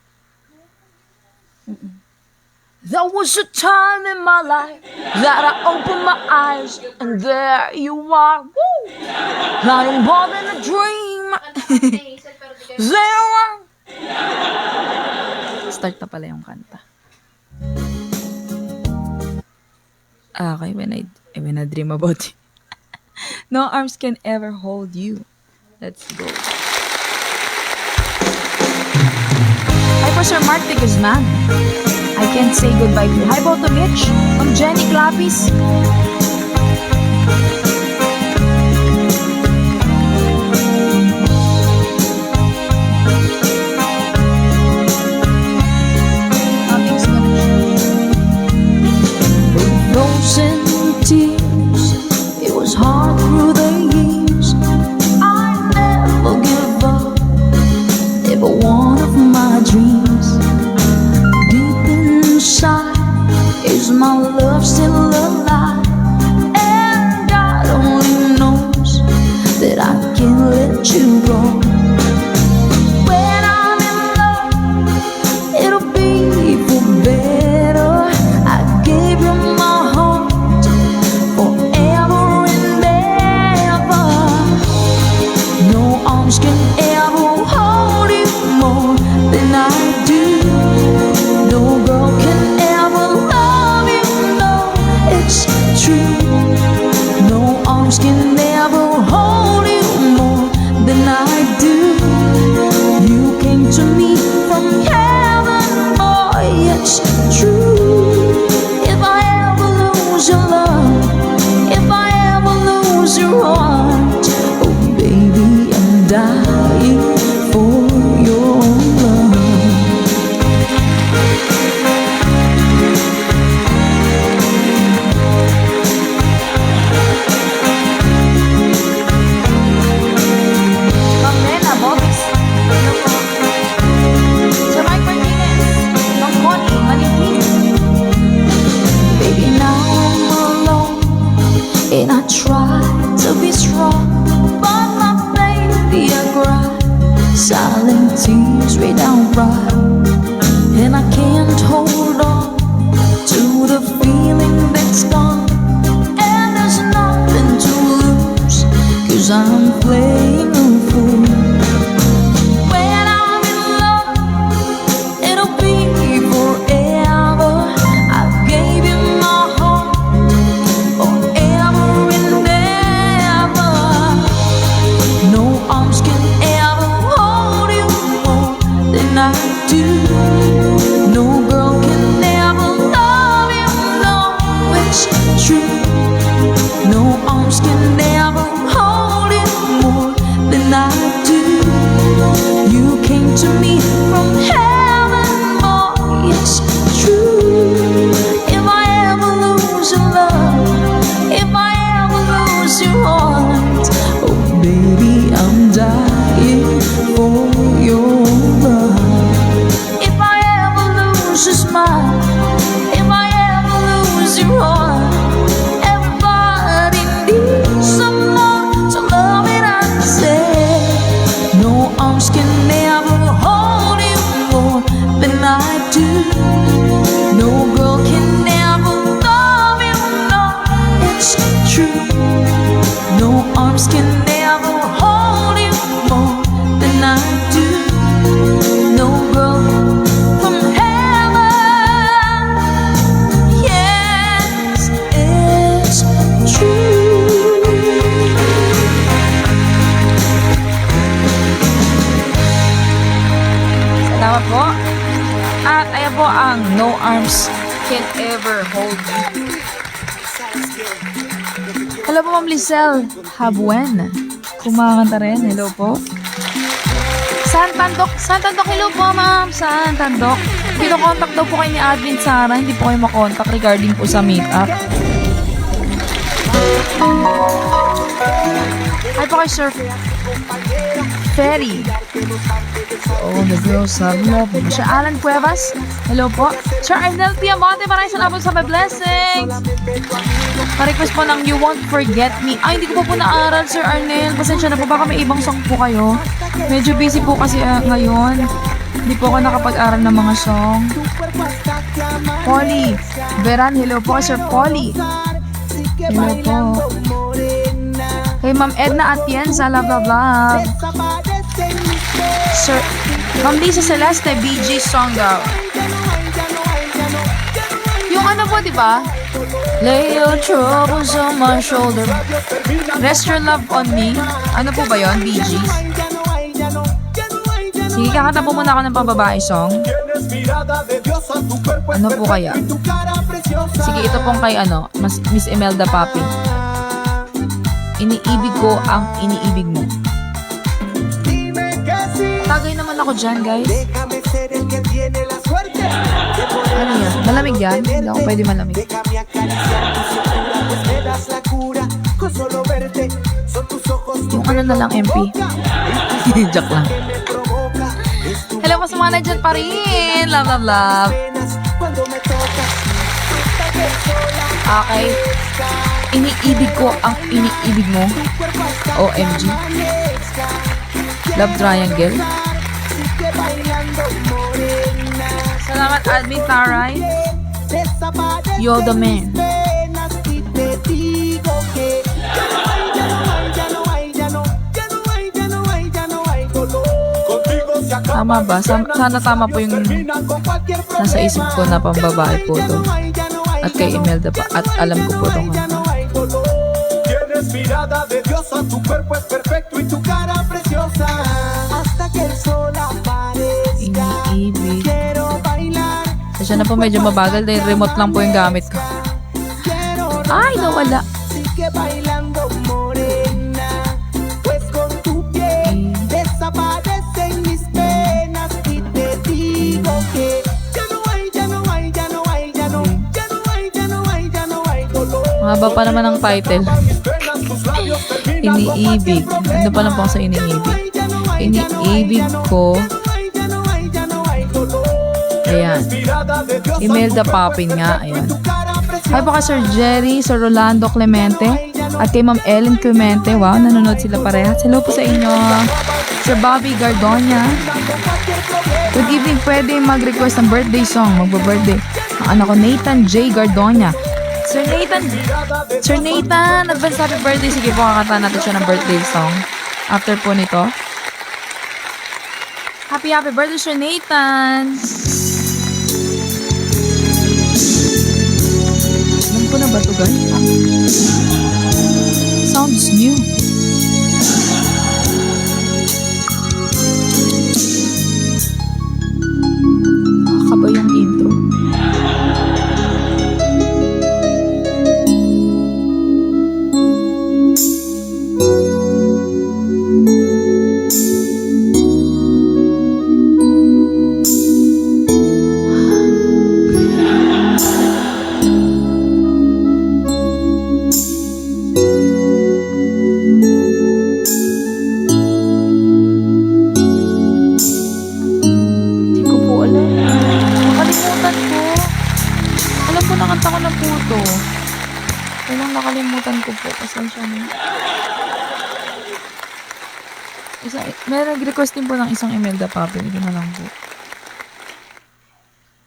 There was a time in my life that I opened my eyes and there you are. Woo! Nothing more than a dream. There are. Start na pala yung kanta. Okay, when I dream about you. No arms can ever hold you. Let's go. Hi po Sir Mark de Guzman. I can't say goodbye to you. Hi po to Mitch. Ma'am Jenny Clapis. Nothing's gonna change. Frozen tears. It was hard through the years. I never give up. Every one of my dreams. Inside, is my love still alive? And God only knows that I can't let you go. When I'm in love, it'll be for better. I gave you my heart forever and ever. No arms can ever hold you more than I do. No girl can ever love you, no, it's true. No arms can ever hold you more than I do. You came to me from heaven, boy, it's true. If I ever lose your love, if I ever lose your heart, oh baby, I'm dying. 'cause I'm playing a fool. When I'm in love, it'll be forever. I gave you my heart forever and ever. No arms can ever hold you more than I do. No girl can ever love you, no, it's true. No arms can ever hold you more than I do. You came to me from heaven, boy, it's true. If I ever lose your love, if I ever lose your heart, oh baby, I'm dying for your love. If I ever lose your smile, if I ever lose your heart, everybody needs someone to love it and say. No arms can never hold you more than I do. No girl can never love you, no, it's true. No arms can never hold you more than I do. No girl from heaven, yes, it's true. Salamat po. At ayan po ang No Arms Can Ever Hold You. Hello po, Ma'am Lizelle Habuen. Kumakanta rin. Hello po. Santandok, hello po, ma'am. Santandok. Pino-contact daw po kayo ni Admin Sara. Hindi po kayo makontak regarding po sa makeup. Hi po kay Sir Ferry. Oh, the girls have love. Sir Alan Cuevas. Hello po. Sir Arnel Piamonte. Maraming salamat sa my blessings. Pa-request po ng You Won't Forget Me. Ay, hindi ko po naaral, Sir Arnel. Pasensya na po. Baka may ibang song po kayo. Medyo busy po kasi ngayon. Hindi po ako nakapag-aral ng mga song. Polly. Veran, hello po kay Sir Polly. Hello po. Kay Ma'am Edna Atienza, love, love, love. Sir, Ma'am Lisa Celeste, BG song daw. Yung ano po, di ba? Lay your troubles on my shoulder. Rest your love on me. Ano po ba yon, BGs? Sige, kakanta po muna ako ng pambabae song. Ano po kaya? Sige, ito pong kay Miss Imelda Papi. Iniibig ko ang iniibig mo. Tagay naman ako dyan, guys. Ano yan? Malamig yan? Hindi ako pwede malamig. Yung ano na lang, MP. Joke lang. Hello po sa mga nandiyan pa rin. Love, love, love. Okay. Iniibig ko ang iniibig mo. OMG. Love triangle. Salamat, Admin Taray. You're the man. Tama ba? Sana tama po yung nasa isip ko na pambabae po to. At kay Imelda pa. At alam ko po ito nga. Iniibig. Kasi na po medyo mabagal dahil remote lang po yung gamit ko. Ay, nawala. Mahaba pa naman ang title. Iniibig. Ano pa lang po sa iniibig? Iniibig ko. Ayan. Imelda Papin nga. Ayan. Hi po ka Sir Jerry, Sir Rolando Clemente, at kay Ma'am Ellen Clemente. Wow, nanonood sila parehas. Hello po sa inyo. Sir Bobby Gardonia. Good evening. Pwede mag-request ng birthday song. Magba-birthday. Ang anak ko Nathan J. Gardonia. Sir Nathan! Sir Nathan! Advance happy birthday. Sige po, kakanta natin siya ng birthday song. After po nito. Happy birthday, Sir Nathan! Alam ko na ba ito, guys? Sounds new. Nakakaba yung intro. Hindi ko po alam. Nakalimutan ko. Alam ko nakanta ko na po ito. Walang nakalimutan ko po. Pasensya na. May nag-request din po ng isang Imelda Papi. Ito na lang po.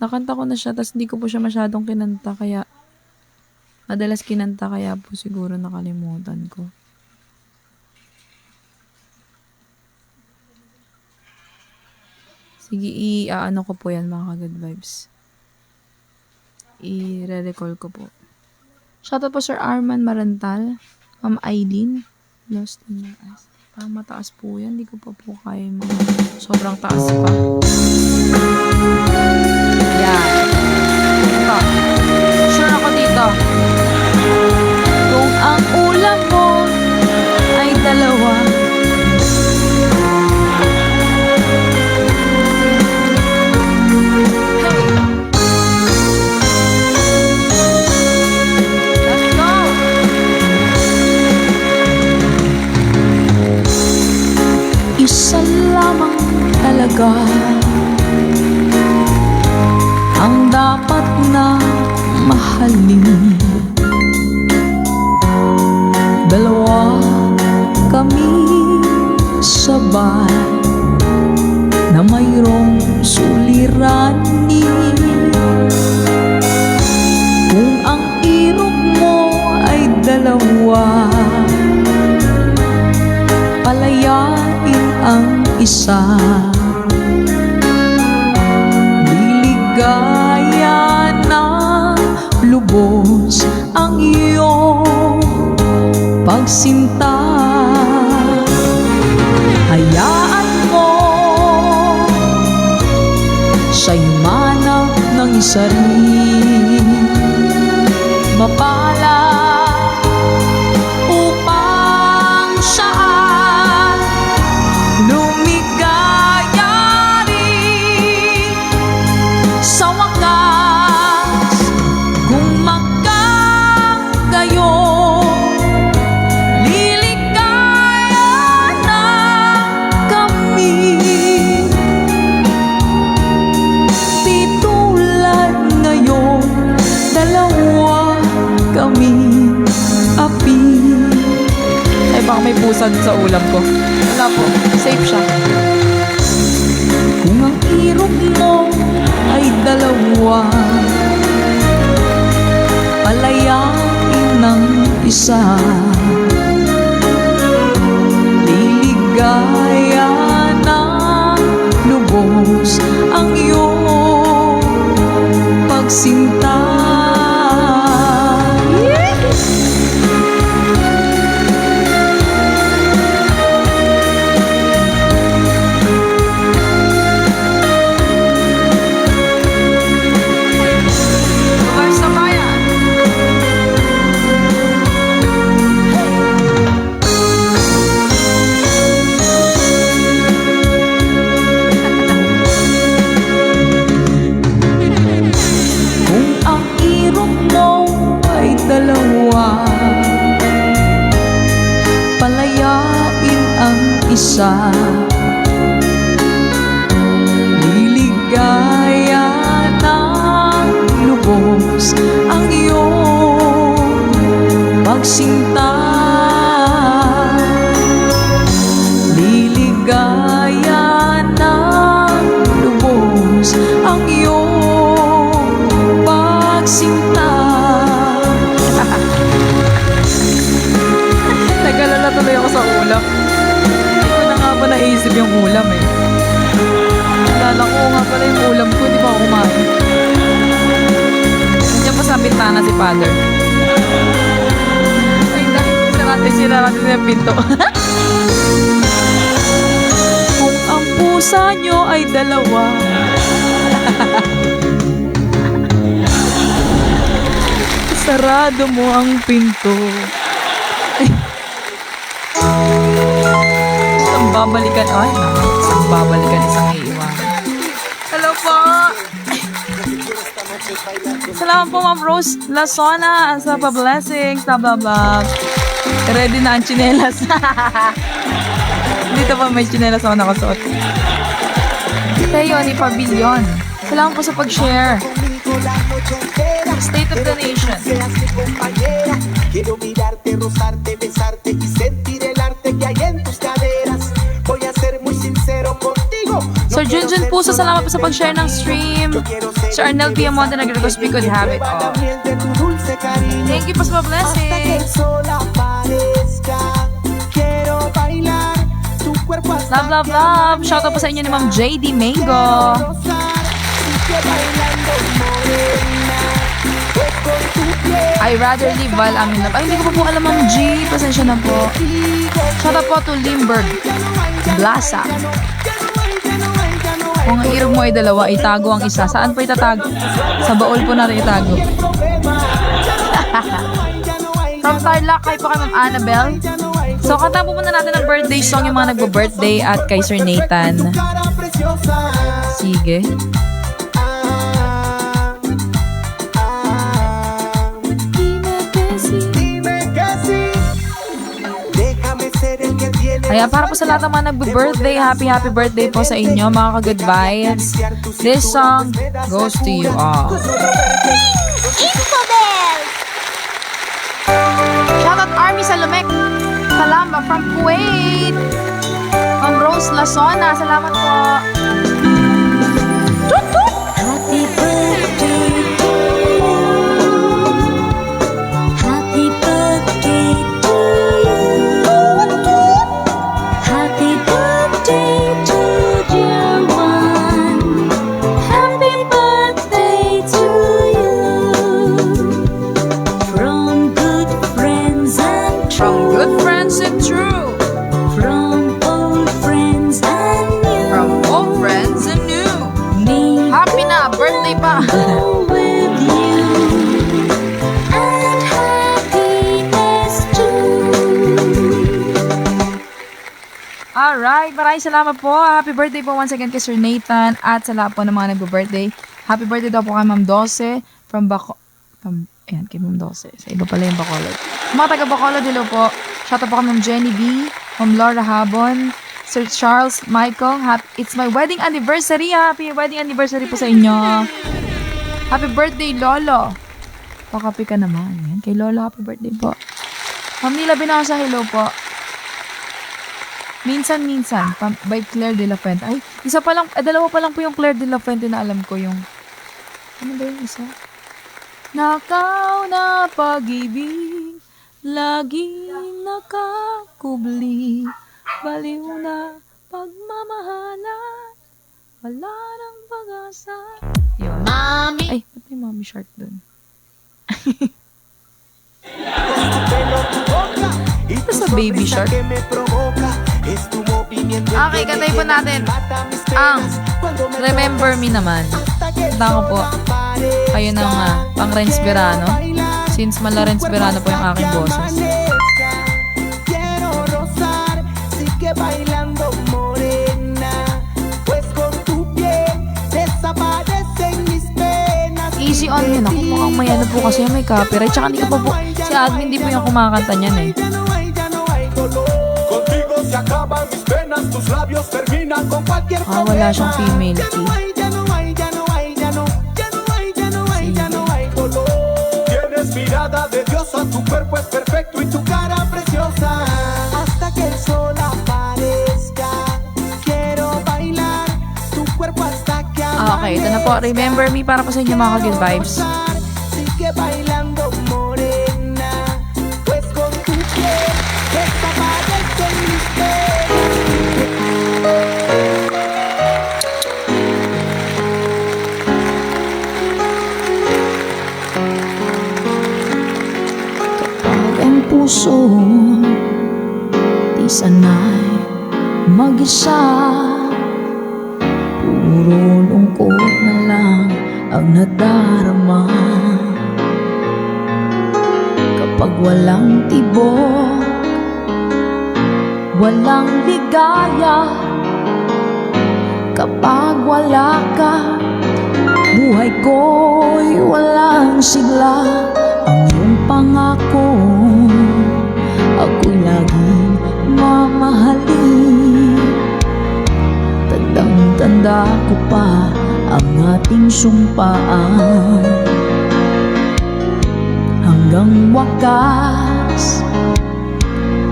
Nakanta ko na siya, tapos hindi ko po siya masyadong kinanta, kaya madalas kinanta, kaya po siguro nakalimutan ko. Sige, i-ano ko po yan, mga ka-good vibes. I-re-recall ko po. Shoutout po Sir Arman Marantal, Ma'am Aileen, Lost in Your Eyes. Parang mataas po yan, hindi ko pa po kaya sobrang taas pa. Yan. Ito. Sure ako dito. Kung ang ulam mo ay dalawa, hey! Let's go! Isa lamang talaga ang dapat na mahalin. Dalawa kami sabay na mayroong suliranin. Kung ang irog mo ay dalawa, palayain ang isa. Liligaya na lubos ang iyong pagsinta. Hayaan mo siya'y manap ng isa rin, mapala upang siya lumigaya rin sa wakas. Kung magkagayo, liligaya na kami. Di tulad ngayon, dalawa kami api. Ay, baka may pusad sa ulam ko. Wala po, safe siya. Kung ang irog mo ay dalawa, palayain ng isa. Liligaya na lubos ang iyong pagsinta. Dalawa, palayain ang isa. Liligaya na lubos ang iyong pagsinta. Liligaya na lubos ang iyong pagsinta. expensive yung ulam eh. Alala ko nga pala yung ulam ko, di ba ako kumain? Nandiyan pa sa bintana si Father. Ay, dahil sira natin yung pinto. Kung ang pusa nyo ay dalawa. Sarado mo ang pinto. Isang babalikan. Ay, isang babalikan, isang iiwan. Hello po. Salamat po, Ma'am Rose Lasona. Sa pa-blessings. Blah, blah, blah. Ready na ang tsinelas. Dito pa may tsinelas ako nakasuot. Tayo ni Pavilion. Salamat po sa pag-share. State of the Nation. Quiero mirarte, rozarte, besarte y sentir el arte que hay en tus caderas. Voy a ser muy sincero contigo. Sir Junjun Puso, salamat po sa pag-share ng stream. Sir Arnel Piamonte, nag-request we could have it all. Thank you po sa blessing. Love, love, love. Shoutout po sa inyo ni Ma'am JD Mango. I rather live while I'm in love. Ay, hindi ko pa po alam, Ma'am G. Pasensya na po. Shoutout po to Limburg Blasa. Kung ang irog mo ay dalawa, itago ang isa. Saan po itatago? Sa baul po na rin itago. From Tarlac, kayo po kay Ma'am Annabelle. So, kanta po muna natin ang birthday song, yung mga nagbo-birthday at kay Sir Nathan. Sige. Kaya para po sa lahat ng mga nagbo-birthday, happy birthday po sa inyo, mga ka-good vibes. This song goes to you all. Shoutout Army Salomec Kalamba from Kuwait. Ma'am Rose Lasona, salamat po. Happy birthday to you. Happy birthday to you. Happy birthday to dear one. Happy birthday to you. From good friends and From good friends and true. from old friends and new. From old friends and new. Me Happy na, birthday pa. with you and happiness too. Alright, maraming salamat po. Happy birthday po once again kay Sir Nathan at sa lahat po ng mga nagbo-birthday. Happy birthday daw po kay Ma'am Dose from ayan, kay Ma'am Dose. Sa iba pala yung Bacolod. Mga taga Bacolod, hello po. Shoutout po kay Ma'am Jenny B, Ma'am Laura Habon, Sir Charles Michael. It's my wedding anniversary. Happy wedding anniversary po sa inyo. Happy birthday, Lolo. Pakapi ka naman. Yan, kay Lolo, happy birthday po. Ma'am Nila Binasa, hello po. Minsan, by Claire de la Fuente. Ay, dalawa pa lang po yung Claire de la Fuente na alam ko yung... Ano ba yung isa? Nakaw na pag-ibig, laging nakakubli, baliw na pagmamahalan, wala nang pag-asa. Yun. Ay, ba't may mommy shark dun? Ito sa baby shark. Okay, katay po natin ang Remember Me naman. Tanda ko po, kayo ng pang Renz Verano. Since mala Renz Verano po yung aking boses. Easy on yun. Ako mukhang may ano po kasi may copyright. Tsaka hindi ko pa po, si admin di po yung kumakanta niyan eh. Wala siyang female key. Mirada de Dios, tu cuerpo es perfecto y tu cara preciosa. Hasta que el sol aparezca, quiero bailar tu cuerpo hasta que Okay, ito na po. Remember Me para po sa inyo mga ka-good vibes. sigue bailando morena, pues con tu piel desaparecen mis penas. mag-isa. Puro lungkot na lang ang nadarama. Kapag walang tibok, walang ligaya. Kapag wala ka, buhay ko'y walang sigla. Ang iyong pangako, ako'y laging mamahalin. Tandang-tanda ko pa ang ating sumpaan. Hanggang wakas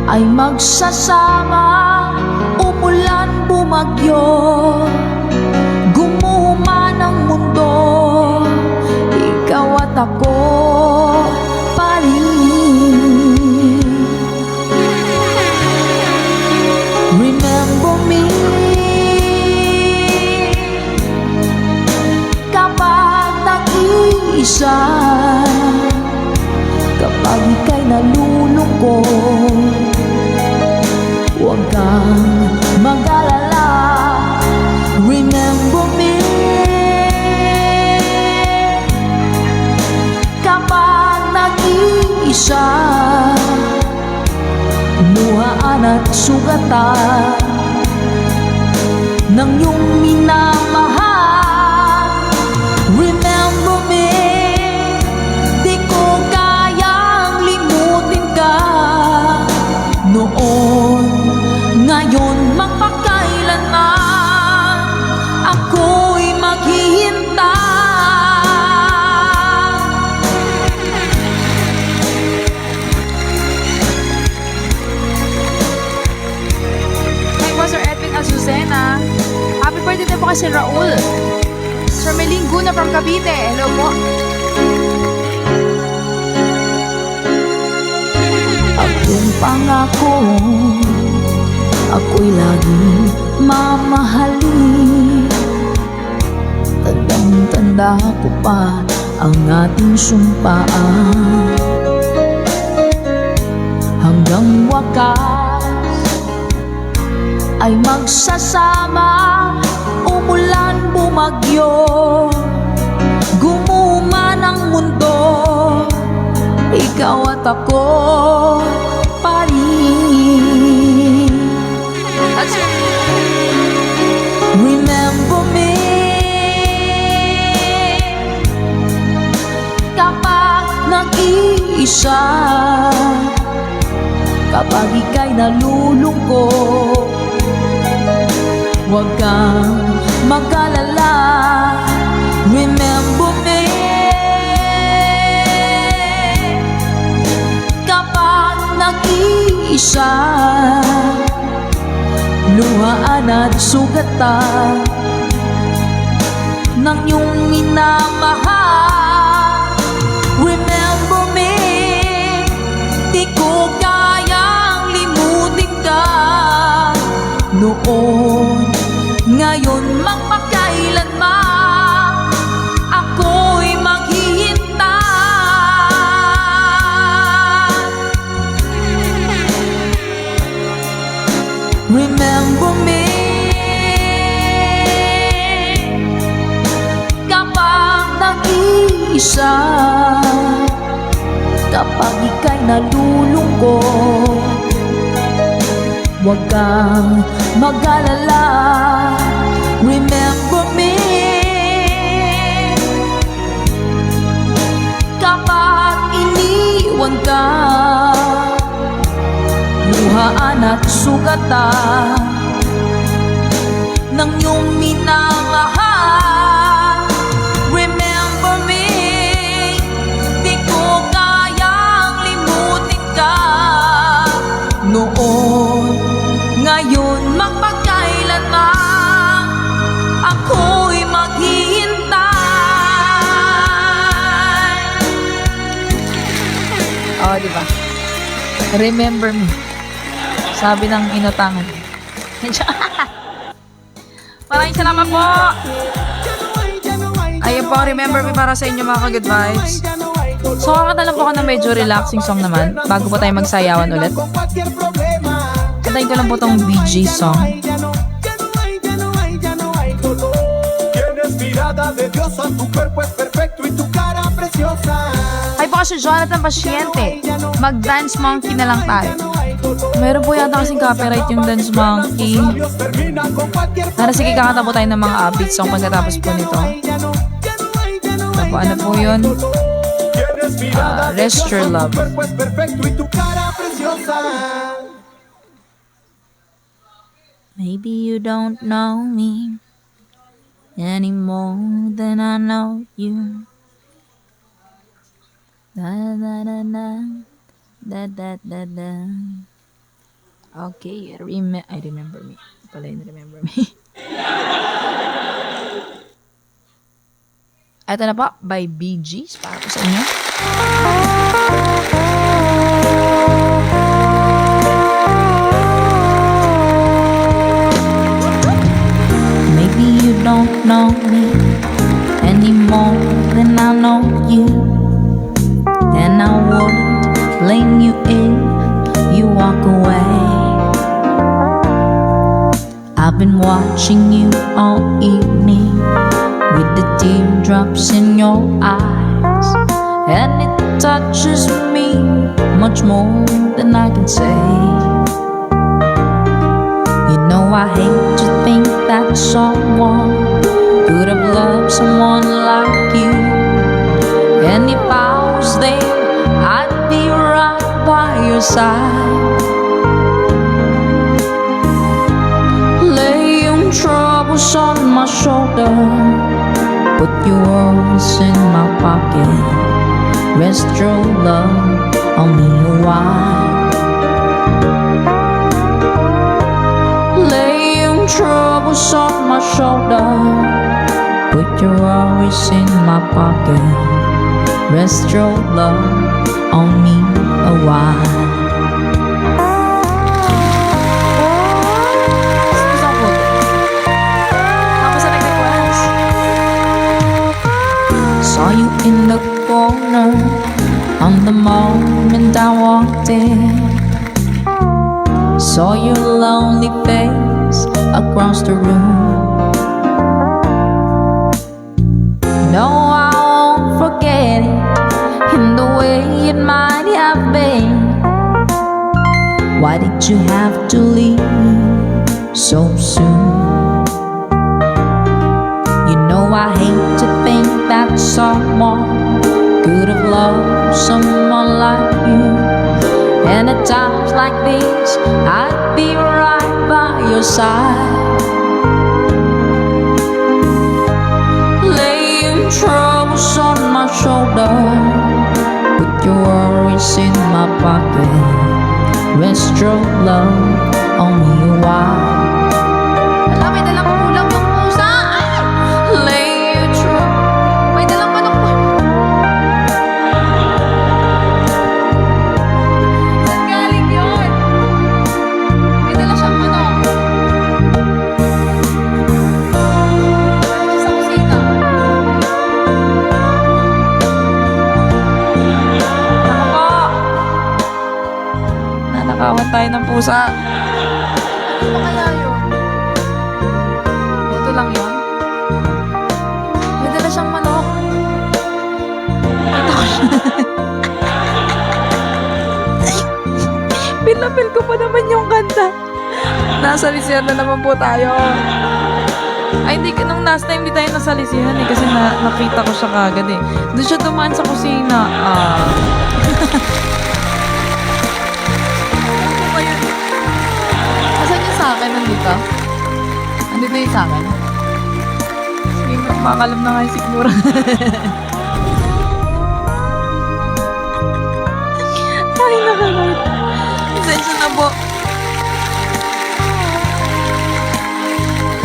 ay magsasama. Umulan, bumagyo, gumuman ang mundo, ikaw at ako pa rin. Remember me kapag nag-iisa, kapag ika'y nalulungkot. Huwag kang mag-alala. Remember me kapag nag-iisa, luhaan at sugatan ng iyong minamahal. Remember me, di ko kayang limutin ka noon. Ngayon magpakailanman ako'y maghihintay. Hi po, Sir Edwin Azucena. Happy birthday din po kay Sir Raul. Sir Meling Guna from Cavite. Hello po. Aking pangako, ako'y laging mamahalin. Tandang-tanda ko pa ang ating sumpaan. Hanggang wakas ay magsasama. Umulan, bumagyo, gumuman ang mundo, ikaw at ako pa rin. Remember me kapag nag-iisa, kapag ika'y nalulungkot. Huwag kang mag-alala. Remember me kapag nag-iisa, luhaan at sugatan ng iyong minamahal. Remember me, di ko kayang limutin ka noon. Ngayon magpakailanman ako'y maghihintay. Remember me kapag nag-iisa, kapag ika'y nalulungkot. Huwag kang mag-alala. Remember me kapag iniwan ka, luhaan at sugatan ng iyong minamahal. Remember me, di ko kayang limutin ka noon. Ngayon magpakailanman ako'y maghihintay. Oh, di ba? Remember me. Sabi ng inutangan. Maraming salamat po. Ayun po, remember me para sa inyo mga ka-good vibes. So, kakanta lang po ako ng medyo relaxing song naman bago po tayo magsayawan ulit. Kantayin ko lang po tong BG song. Ay, ya no, ya no hay, ya no hay, ya no hay dolor. Tienes mirada de diosa, tu cuerpo es perfecto y tu cara preciosa. Ay po si Jonathan Pasyente. Mag-dance monkey na lang tayo. Meron po yata kasing copyright yung dance monkey. Tara sige, kakanta po tayo ng mga upbeat song pagkatapos po nito. Ano po yun? Rest Your Love. Maybe you don't know me any more than I know you. Da da da da da da da. Okay, I remember me. Pala yun, remember me. Ito na po, by Bee Gees, para po sa inyo. Maybe you don't know me any more than I know you. And I wouldn't blame you if you walk away. I've been watching you all evening with the teardrops in your eyes, and it touches me much more than I can say. You know I hate to think that someone could have loved someone like you, and if I was there, I'd be right by your side. Lay your troubles on my shoulder, put your worries in my pocket, rest your love on me a while. Lay your troubles on my shoulder, put your worries in my pocket, rest your love on me a while. Saw you in the corner on the moment I walked in. Saw your lonely face across the room. No, I won't forget it in the way it might have been. Why did you have to leave so soon? You know I hate to think that someone could have loved someone like you, and at times like this I'd be right by your side. Lay your troubles on my shoulder, put your worries in my pocket, rest your love on me a while. Alam, may dalang kulang ng pusa. Lay your troubles. May dalang manok pa. Saan galing yun? May dala siyang manok. Sa kusina. Ako po. Nanakawan tayo ng pusa. Ano ba kaya yun? Ito lang yun? May dala siyang manok. Ito ko siya. Pinapil ko pa naman yung kanta. Nasa lisihan na naman po tayo. Ay, hindi. Nung last time, di tayo nasa lisihan eh. Kasi nakita ko siya kagad eh. Doon siya dumaan sa kusina. Ano ba yun? Asan yung sa akin? Nandito? Nandito yung sa akin? Sige, makalam na nga yung sikmura. Ay, nakalot. Pasensya na po.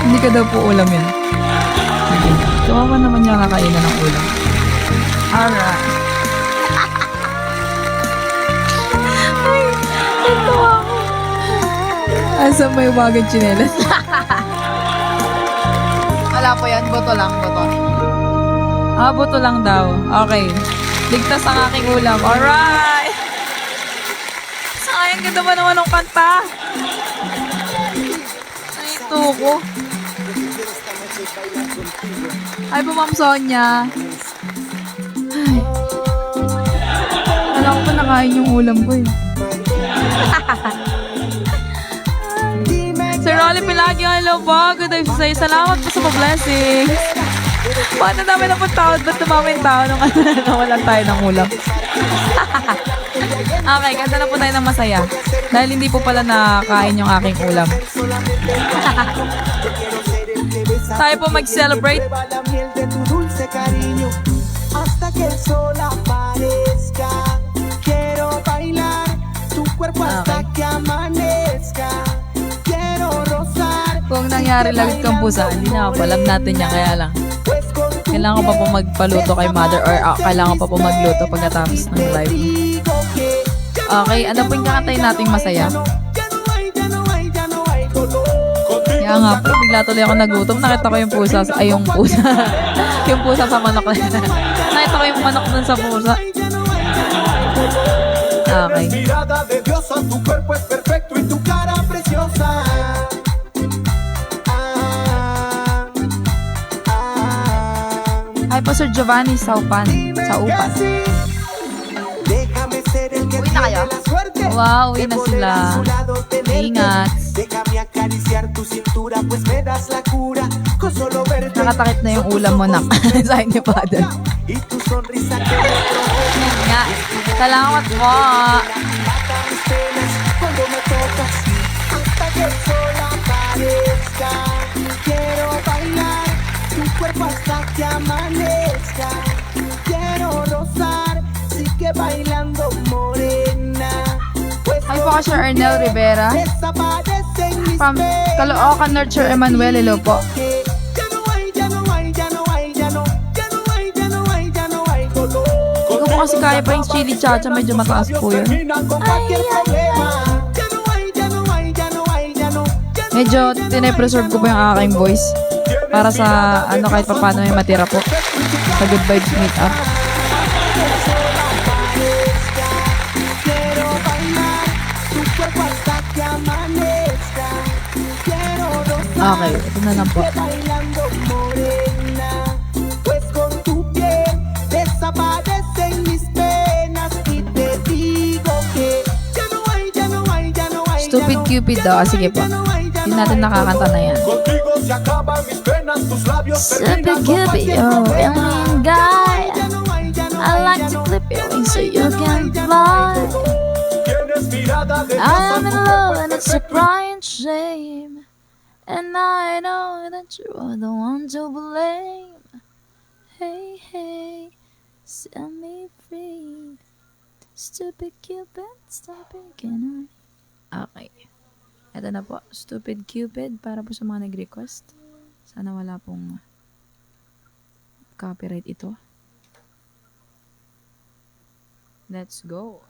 Hindi ka daw po ulam yan. Sige. Kawawa naman niya kakainan ng ulam. Alright. Ay, ito ako. Asa may bagong tsinelas. Wala po yan. Boto lang. Boto. Boto lang daw. Okay. Ligtas ang aking ulam. Alright. Sayang ganda ba naman ng kanta? tuko. Ay po, Ma'am Sonia. Ay. Alam ko pa nakain yung ulam ko eh. Sir Rolly Pilagio, hello po. Good day sa iyo. Salamat po sa pa-blessings. Bakit na dami na po tao? Ba't dumami yung tao nung nawalan tayo ng ulam? Okay, ganda na po tayo ng masaya. Dahil hindi po pala nakain yung aking ulam. Tayo po mag-celebrate. Hasta que el sol aparezca, quiero bailar tu cuerpo hasta que amanezca. Quiero rozar. Kung nangyari lagit kang pusa, hindi na ako. Alam natin yan, kaya lang. Kailangan ko pa po magpaluto kay mother or kailangan ko pa po magluto pagkatapos ng live. Okay, ano po yung kakantay nating masaya? Kaya nga po, bigla tuloy ako nagutom. Nakita ko yung pusa, ay yung pusa. Yung pusa sa manok. Nakita ko yung manok dun sa pusa. Okay. Hi po, Sir Giovanni Saupan. Saupan. Uwi na kayo? Wow, uwi na sila. Ingat. Nakatakip na yung ulam mo, nak. Sa inyo pa doon. Nga. Salamat po. Quiero bailar tu cuerpo hasta que amanezca. Quiero rozar, sigue bailando morena. Hi po, Sir Ernel Rivera. From Caloocan, Nurture Emmanuel. Hello po. Hindi ko po kasi kaya pa yung chili chacha. Medyo mataas po yun. Medyo tinepreserve ko po yung aking voice. Para sa ano kahit pa paano may matira po. Sa Good Vibes Meetup. Okay, ito na lang po. Stupid Cupid daw. Sige po. Hindi natin nakakanta na yan. Stupid Cupid, you're a alien guy. I like to clip your wings so you can fly. I am in love and it's a crying shame. And I know that you are the one to blame. Hey, hey, set me free. Stupid Cupid, stop picking on me. Okay. Ito na po, Stupid Cupid, para po sa mga nag-request. Sana wala pong copyright ito. Let's go.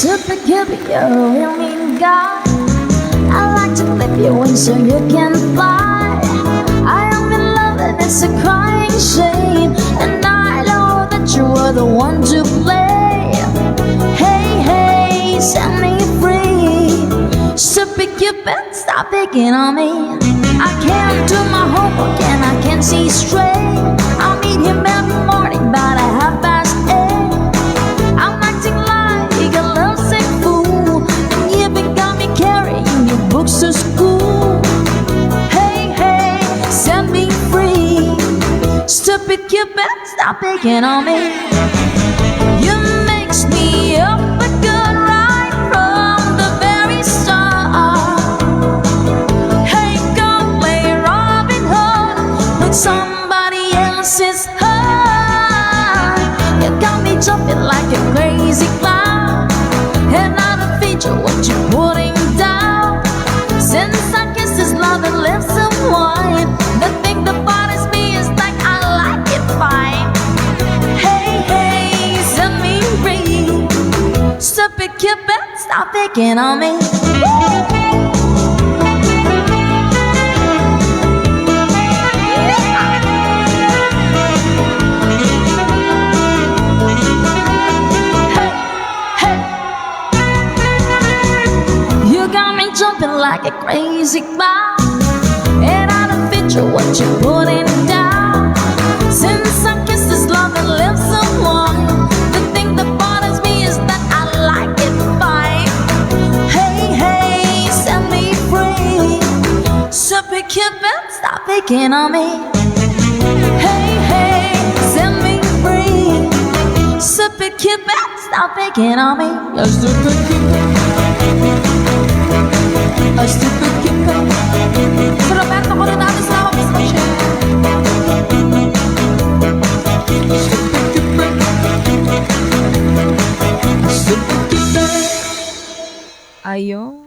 Stupid Cupid, you're a real mean guy. I like to clip your wings so you can fly. I am in love and it's a crying shame. And I know that you are the one to blame. Hey, hey, set me free. Stupid Cupid, stop picking on me. I can't do my homework and I can't see straight. I meet him every morning about 8:30. I'm acting like a lovesick fool, and you even got me carrying your books to school. Hey, hey, set me free. Stupid Cupid, stop picking on me. You mixed me up a good right from the very start. Hey, go play Robin Hood with somebody else's heart. You got me jumping like a crazy clown, and I don't feature what you're putting down. Since I kissed his love and left some wine, the thing that bothers me is like I like it fine. Hey, hey, set me free. Stupid Cupid, stop picking on me. like a crazy clown, and I don't picture what you're putting down. Since I kissed this love and lived someone, the thing that bothers me is that I like it fine. Hey, hey, set me free. Super Cupid, stop picking on me. Hey, hey, set me free. Super Cupid, stop picking on me. You're stupid Cupid. A stupid Cupid. Si Roberto Coronado, sama po sa siya. Stupid Cupid. Stupid Cupid. Ayun.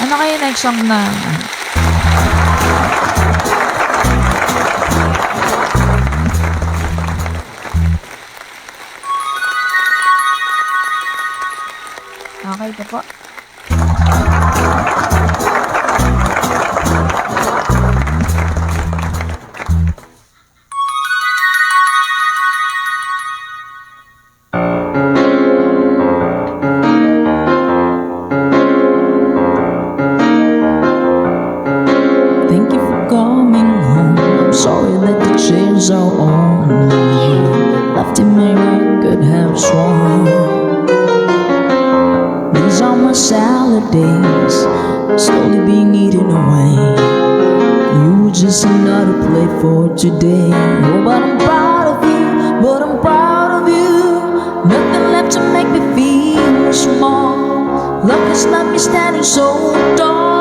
Ano kaya next song na? Okay, ito po. Thank you for coming home. I'm sorry that the chains are on. Left in my heart could have sworn. These are my salad days, slowly being eaten away. You were just another play for today. Oh, but I'm proud of you, but I'm proud of you. Nothing left to make me feel small. Love has left me standing so tall.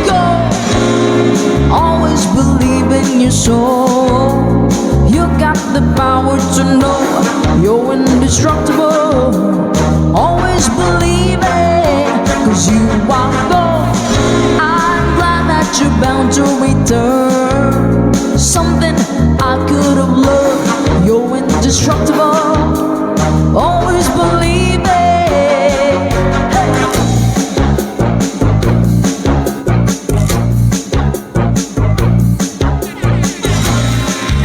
Go, always believe in your soul. You got the power to know you're indestructible. Always believe it, 'cause you are gold. I'm glad that you're bound to return. Something I could have loved. You're indestructible. Always believe it. Hey.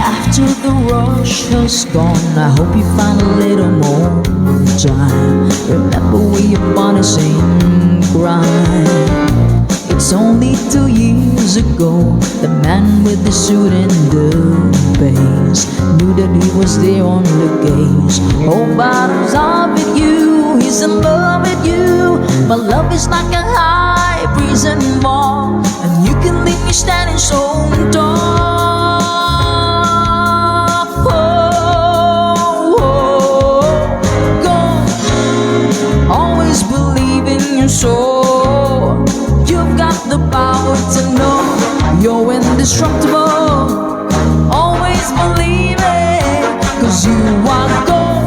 After the rush has gone, I hope you find a little more time. Remember we are on the same grind. It's only 2 years ago, the man with the suit and the bass knew that he was there on the gaze. Oh, bottoms up with you, he's in love with you. But love is like a high prison wall, and you can leave me standing so tall. Always believe in your soul. You've got the power to know you're indestructible. Always believe it, 'cause you are gold.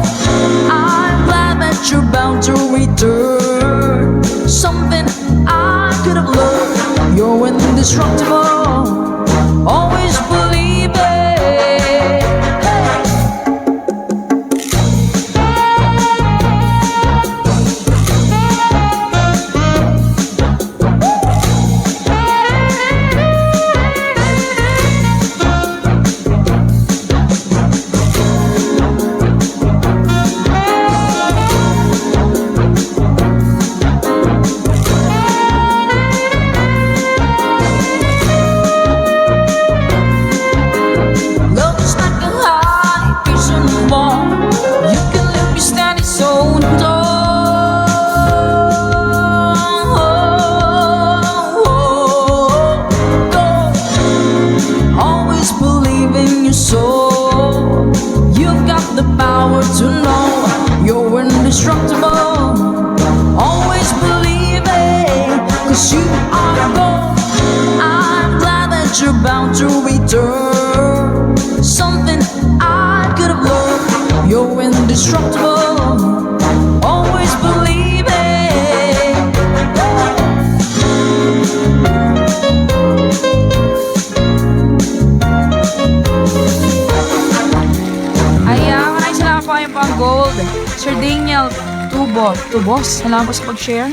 I'm glad that you're bound to return. Something I could have loved. You're indestructible. Always believe it. Hey. Love is like a high prison wall. You can leave me standing so tall. Always believe in your soul. You've got the power to know you're indestructible. Always believe it, 'cause you are gold. I'm glad that you're bound to return. Something I could have loved. You're indestructible. Always believe it. Ayan, maraming salamat po kayong pang gold. Sir Daniel Tubos, salamat po sa pag-share.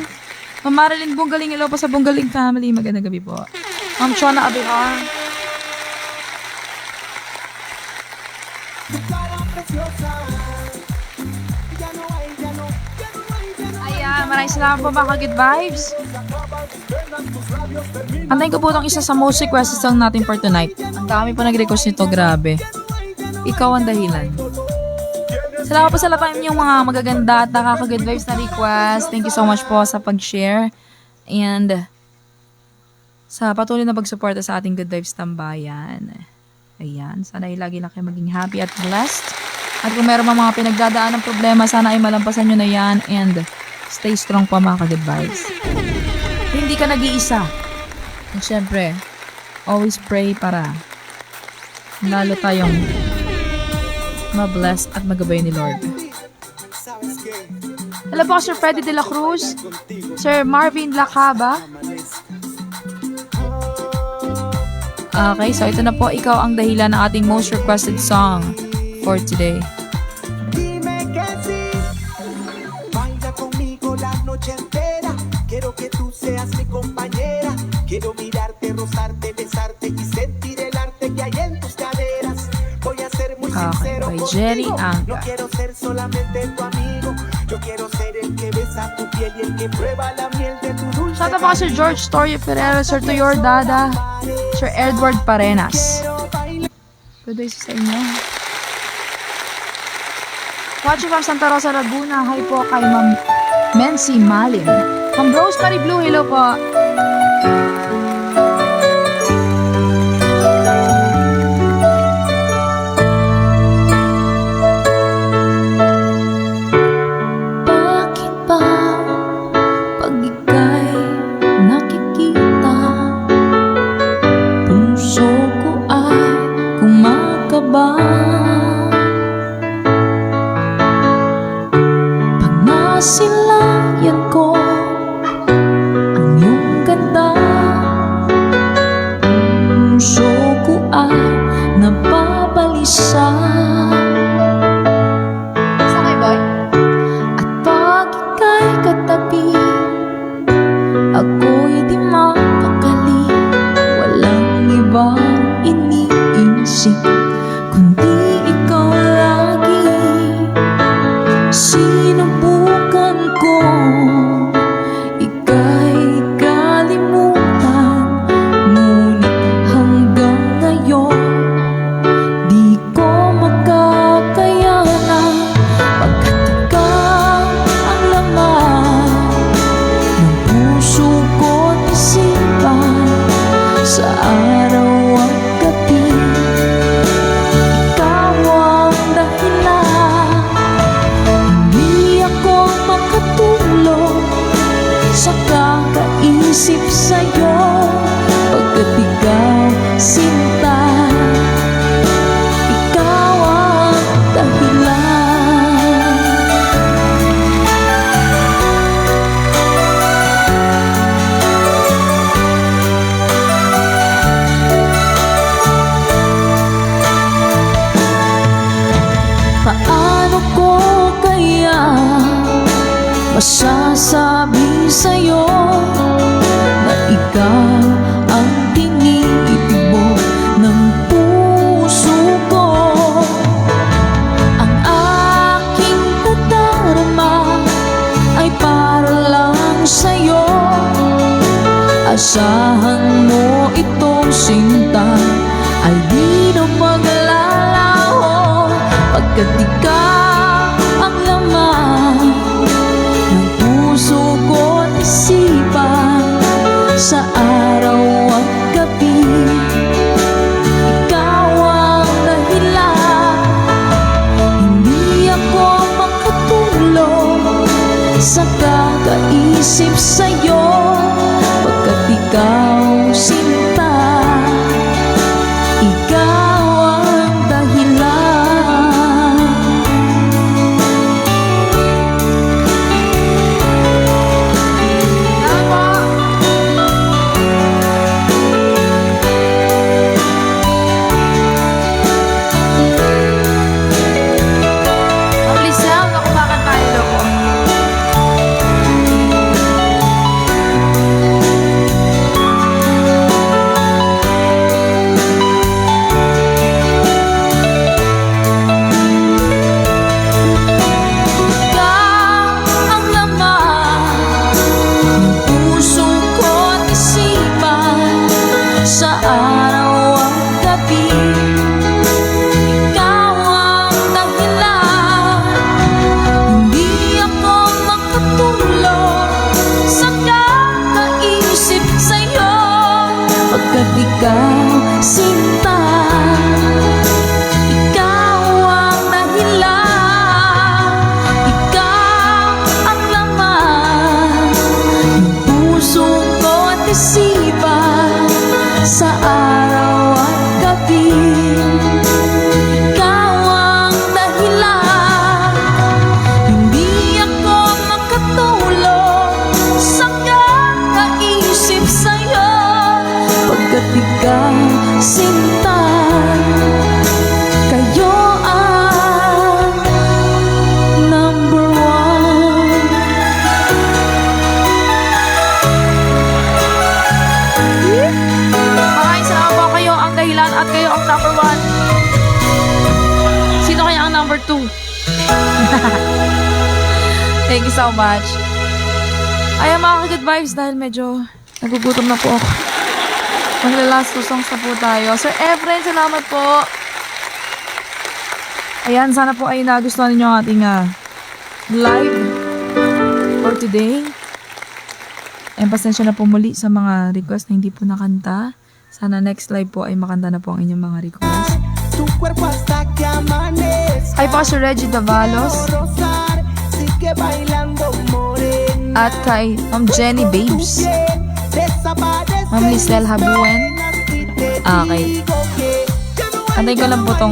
Ma'am Marilyn Bunggaling, hello po sa Bunggaling family. Magandang gabi po. Ma'am Chona Abihar. Tu cara preciosa, ya no Maraming salamat po mga ka-good vibes. Antayin ko po itong isa sa most requested song natin for tonight. Ang dami po nag-request nito, grabe. Ikaw ang dahilan. Salamat po sa lahat yung mga magaganda at nakaka-good vibes na request. Thank you so much po sa pag-share. And sa patuloy na pagsuporta sa ating Good Vibes Tambayan. Ayan, sana ay lagi lang kayo maging happy at blessed. At kung meron mga pinagdadaan ng problema, sana ay malampasan nyo na yan. And stay strong po mga ka-good vibes. Hindi ka nag-iisa. At syempre, always pray para lalo tayong ma-bless at magabay ni Lord. Hello po, Sir Freddy de la Cruz, Sir Marvin Lacaba. Okay, so ito na po, ikaw ang dahilan ng ating most requested song for today. Dime que sí, baila conmigo la noche entera. Quiero que tú seas mi compañera. Quiero mirarte, rozarte, besarte y sentir el arte que hay en tus caderas. Voy a ser muy sincero by Jerry contigo. Anga. No quiero ser solamente tu amigo. Yo quiero ser el que besa tu piel y el que prueba la miel de tu dulce. Shout out po Sir George Storio Ferrero, Sir Tuyor Dada, Sir Edward Parenas. Good days sa inyo. Watching from Santa Rosa, Laguna. Hi po kay Ma'am Mency Malin. Ma'am Rosemary Blue, hello po. Bakit ba pag ika'y nakikita, puso ko ay kumakaba? Pag nasilayan ko ang iyong ganda, puso ko ay nababalisa. Sa kay boy? At pag ika'y katabi, ako'y di mapakali. Walang ibang iniisip kundi ikaw lagi. Sinubukan ko ika'y kalimutan, ngunit hanggang ngayon di ko makakayanan. Pagkat ikaw ang laman ng puso ko't isipan, sa araw at gabi ikaw ang dahilan. Hindi ako makatulog sa kakaisip sa'yo, pagkat ikaw sinta, ikaw ang dahilan. Paano ko kaya masasabi sa'yo na ikaw ang tinitibok ng puso ko? Ang aking tatarama ay para lang sa'yo. Asahan mo itong sinta ay di na maglalaho, pagkat ikaw ang laman ng puso ko't isipan, sa araw at gabi ikaw ang dahilan. Hindi ako makatulog sa kakaisip sa'yo, pagkat ikaw sinta, ikaw ang dahilan. Please lang, ako kumakanta. Hello po. ikaw sinta. Ikaw ang dahilan, ikaw ang laman ng puso ko at isipan sa araw at gabi. Ikaw ang dahilan, hindi ako makatulog sa kakaisip sa'yo, pagkat ikaw sinta. Kayo ang number one. Maraming salamat po, kayo ang dahilan at kayo ang number 1. Sino kaya ang number 2? Thank you so much. Ayan mga good vibes, dahil medyo nagugutom na po ako. Magla-last two songs na po tayo. Sir Efren, salamat po. Ayan, sana po ay nagustuhan ninyo ang ating live for today. And pasensya na po muli sa mga request na hindi po nakanta. Sana next live po ay makanta na po ang inyong mga request. Tu cuerpo hasta que amanezca. Ay po si Reggie Davalos Rosar, sigue bailando morena. at kay Ma'am Jenny Babes. Ma'am Lisel Habuen. Okay. Antayin ko lang po tong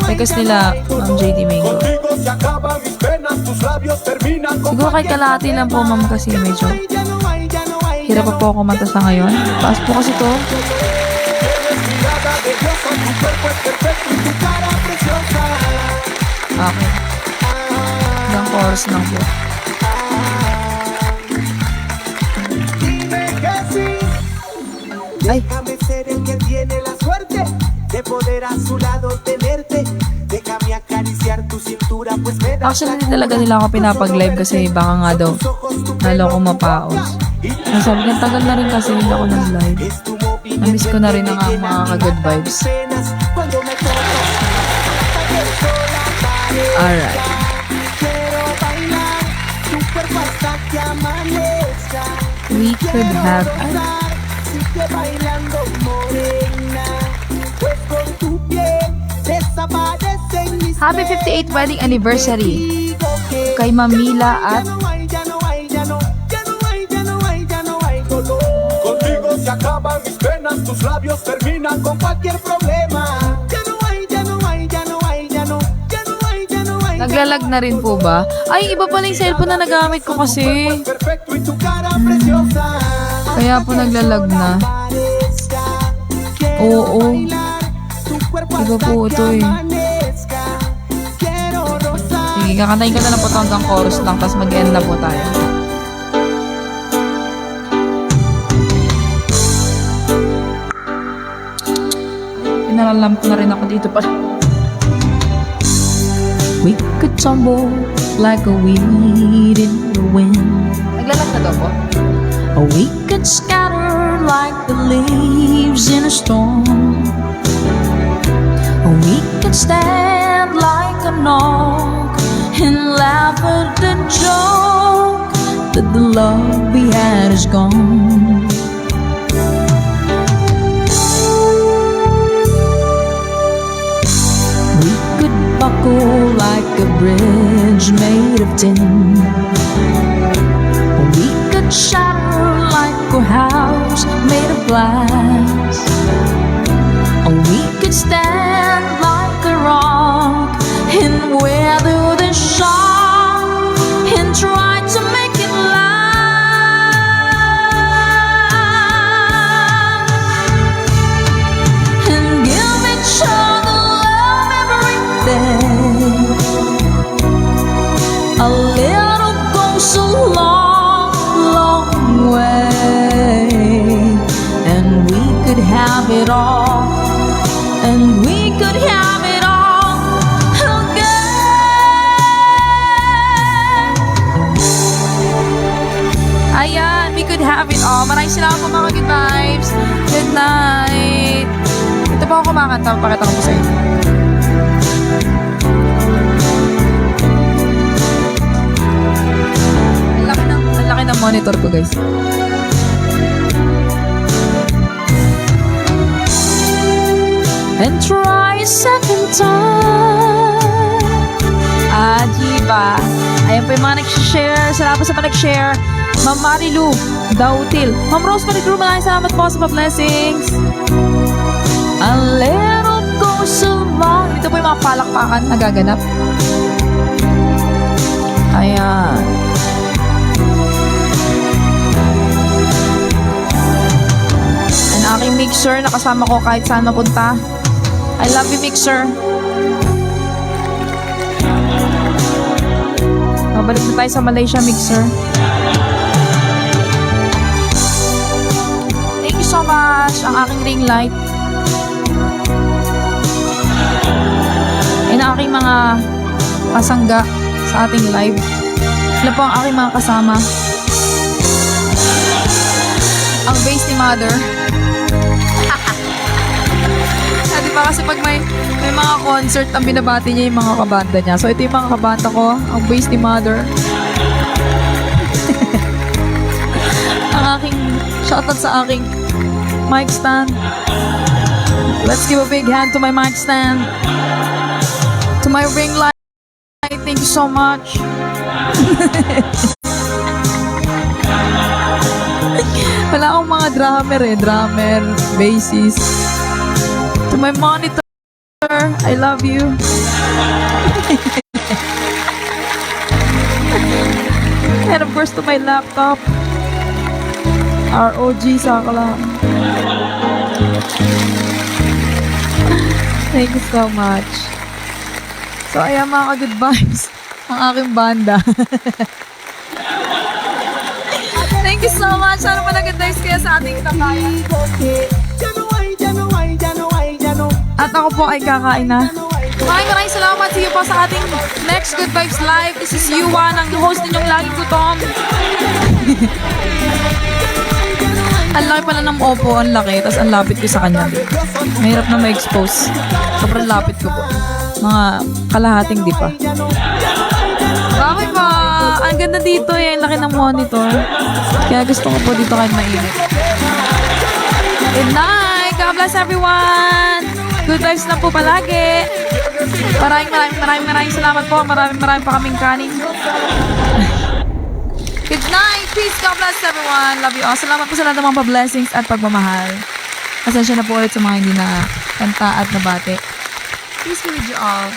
request nila Ma'am JD Mango. Contigo se acaban mis penas, tus labios terminan con Siguro kahit kalahati lang po ma'am kasi medyo hirap pa po ako kumanta sa ngayon. Taas po kasi to. mirada de diosa, tu cuerpo es perfecto y tu cara preciosa. Okay. Hanggang chorus lang po. Dime que sí. Ay. Déjame ser el que tiene la suerte de poder a su lado tenerte. Déjame acariciar tu cintura, pues me da Actually, hindi talaga nila ako pinapag-live kasi baka nga daw lalo akong mapaos. Sabi niya, tagal na rin kasi hindi ako nag-live. Na-miss ko na rin ang mga ka-good vibes. Alright. We could have... Sigue bailando morena, pues con tu piel desaparecen mis Happy 58th wedding anniversary digo que kay Mamila at ya no hay, ya no hay, ya no, ya no hay, ya no hay, ya no hay dolor. Contigo se acaban mis penas, tus labios terminan con cualquier problema. Ya no hay, ya no hay, ya no hay, ya no, ya no hay, ya no hay. naglalag na rin po ba? Ay, iba pala yung cellphone na nagamit ko kasi. Perfecto y tu cara preciosa. Kaya po naglalag na. Oo. Iba po ito eh. Sige, kakantayin ko na lang po ito hanggang chorus lang, tapos mag-end na po tayo. Pinaralam ko na rin ako dito pa. We could tumble like a weed in the wind. Naglalag na daw po? Or we could scatter like the leaves in a storm. Or we could stand like an oak and laugh at the joke that the love we had is gone. We could buckle like a bridge made of tin. We could shatter like a house made of glass. Or we could stand like a rock and weather the shock and try to make it last and give each other love every day. A little goes a long way, and we could have it all, and we could have it all again. Ayan, we could have it all. Maraming salamat po mga good vibes. Good night. Ito po ako kumakanta. Pakita ko po sa inyo. Ang laki ng monitor ko, guys. and try a second time. Diba? Ayan po yung mga nag-share. Salamat po sa mga nag-share. Ma'am Marilu Dautil. Ma'am Rosemary Drew, maraming salamat po sa blessings. A little ghost of mine. Ito po yung mga palakpakan na gaganap. Ayan. Ang aking mixer, nakasama ko kahit saan mapunta. I love you, mixer. Mabalik na tayo sa Malaysia, mixer. Thank you so much. Ang aking ring light. And ang aking mga kasangga sa ating live. Sila po ang aking mga kasama. Ang bass ni Mother. Di ba kasi pag may mga concert, ang binabati niya yung mga kabanda niya. So ito yung mga kabanda ko. Ang bass ni Mother. Ang aking shoutout sa aking mic stand. Let's give a big hand to my mic stand. To my ring light. Thank you so much. Wala akong mga drummer, bassist. To my monitor, I love you. And of course to my laptop. ROG Sakala. Thank you so much. So ayan mga ka-good vibes, ang aking banda. Thank you so much. Sana malagandayos kayo sa ating takayan. At ako po ay kakain na. Maraming salamat sa iyo po sa ating next Good Vibes Live. This is Yuan, ang host ninyong laging gutom. Ang laki pala ng opo, ang laki. Tapos ang lapit ko sa kanya. Mahirap na ma-expose. Sobrang lapit ko po. Mga kalahating di pa. Bakit pa? Ang ganda dito eh. Ang laki ng monitor. Kaya gusto ko po dito kahit mainit. Good night! God bless everyone! Good vibes na po palagi. Maraming salamat po. Maraming pa kaming kanin. Good night. Peace. God bless everyone. Love you all. Salamat po sa lahat ng mga pa-blessings at pagmamahal. Pasensya na po ulit sa mga hindi na kanta at nabate. Peace be with you all.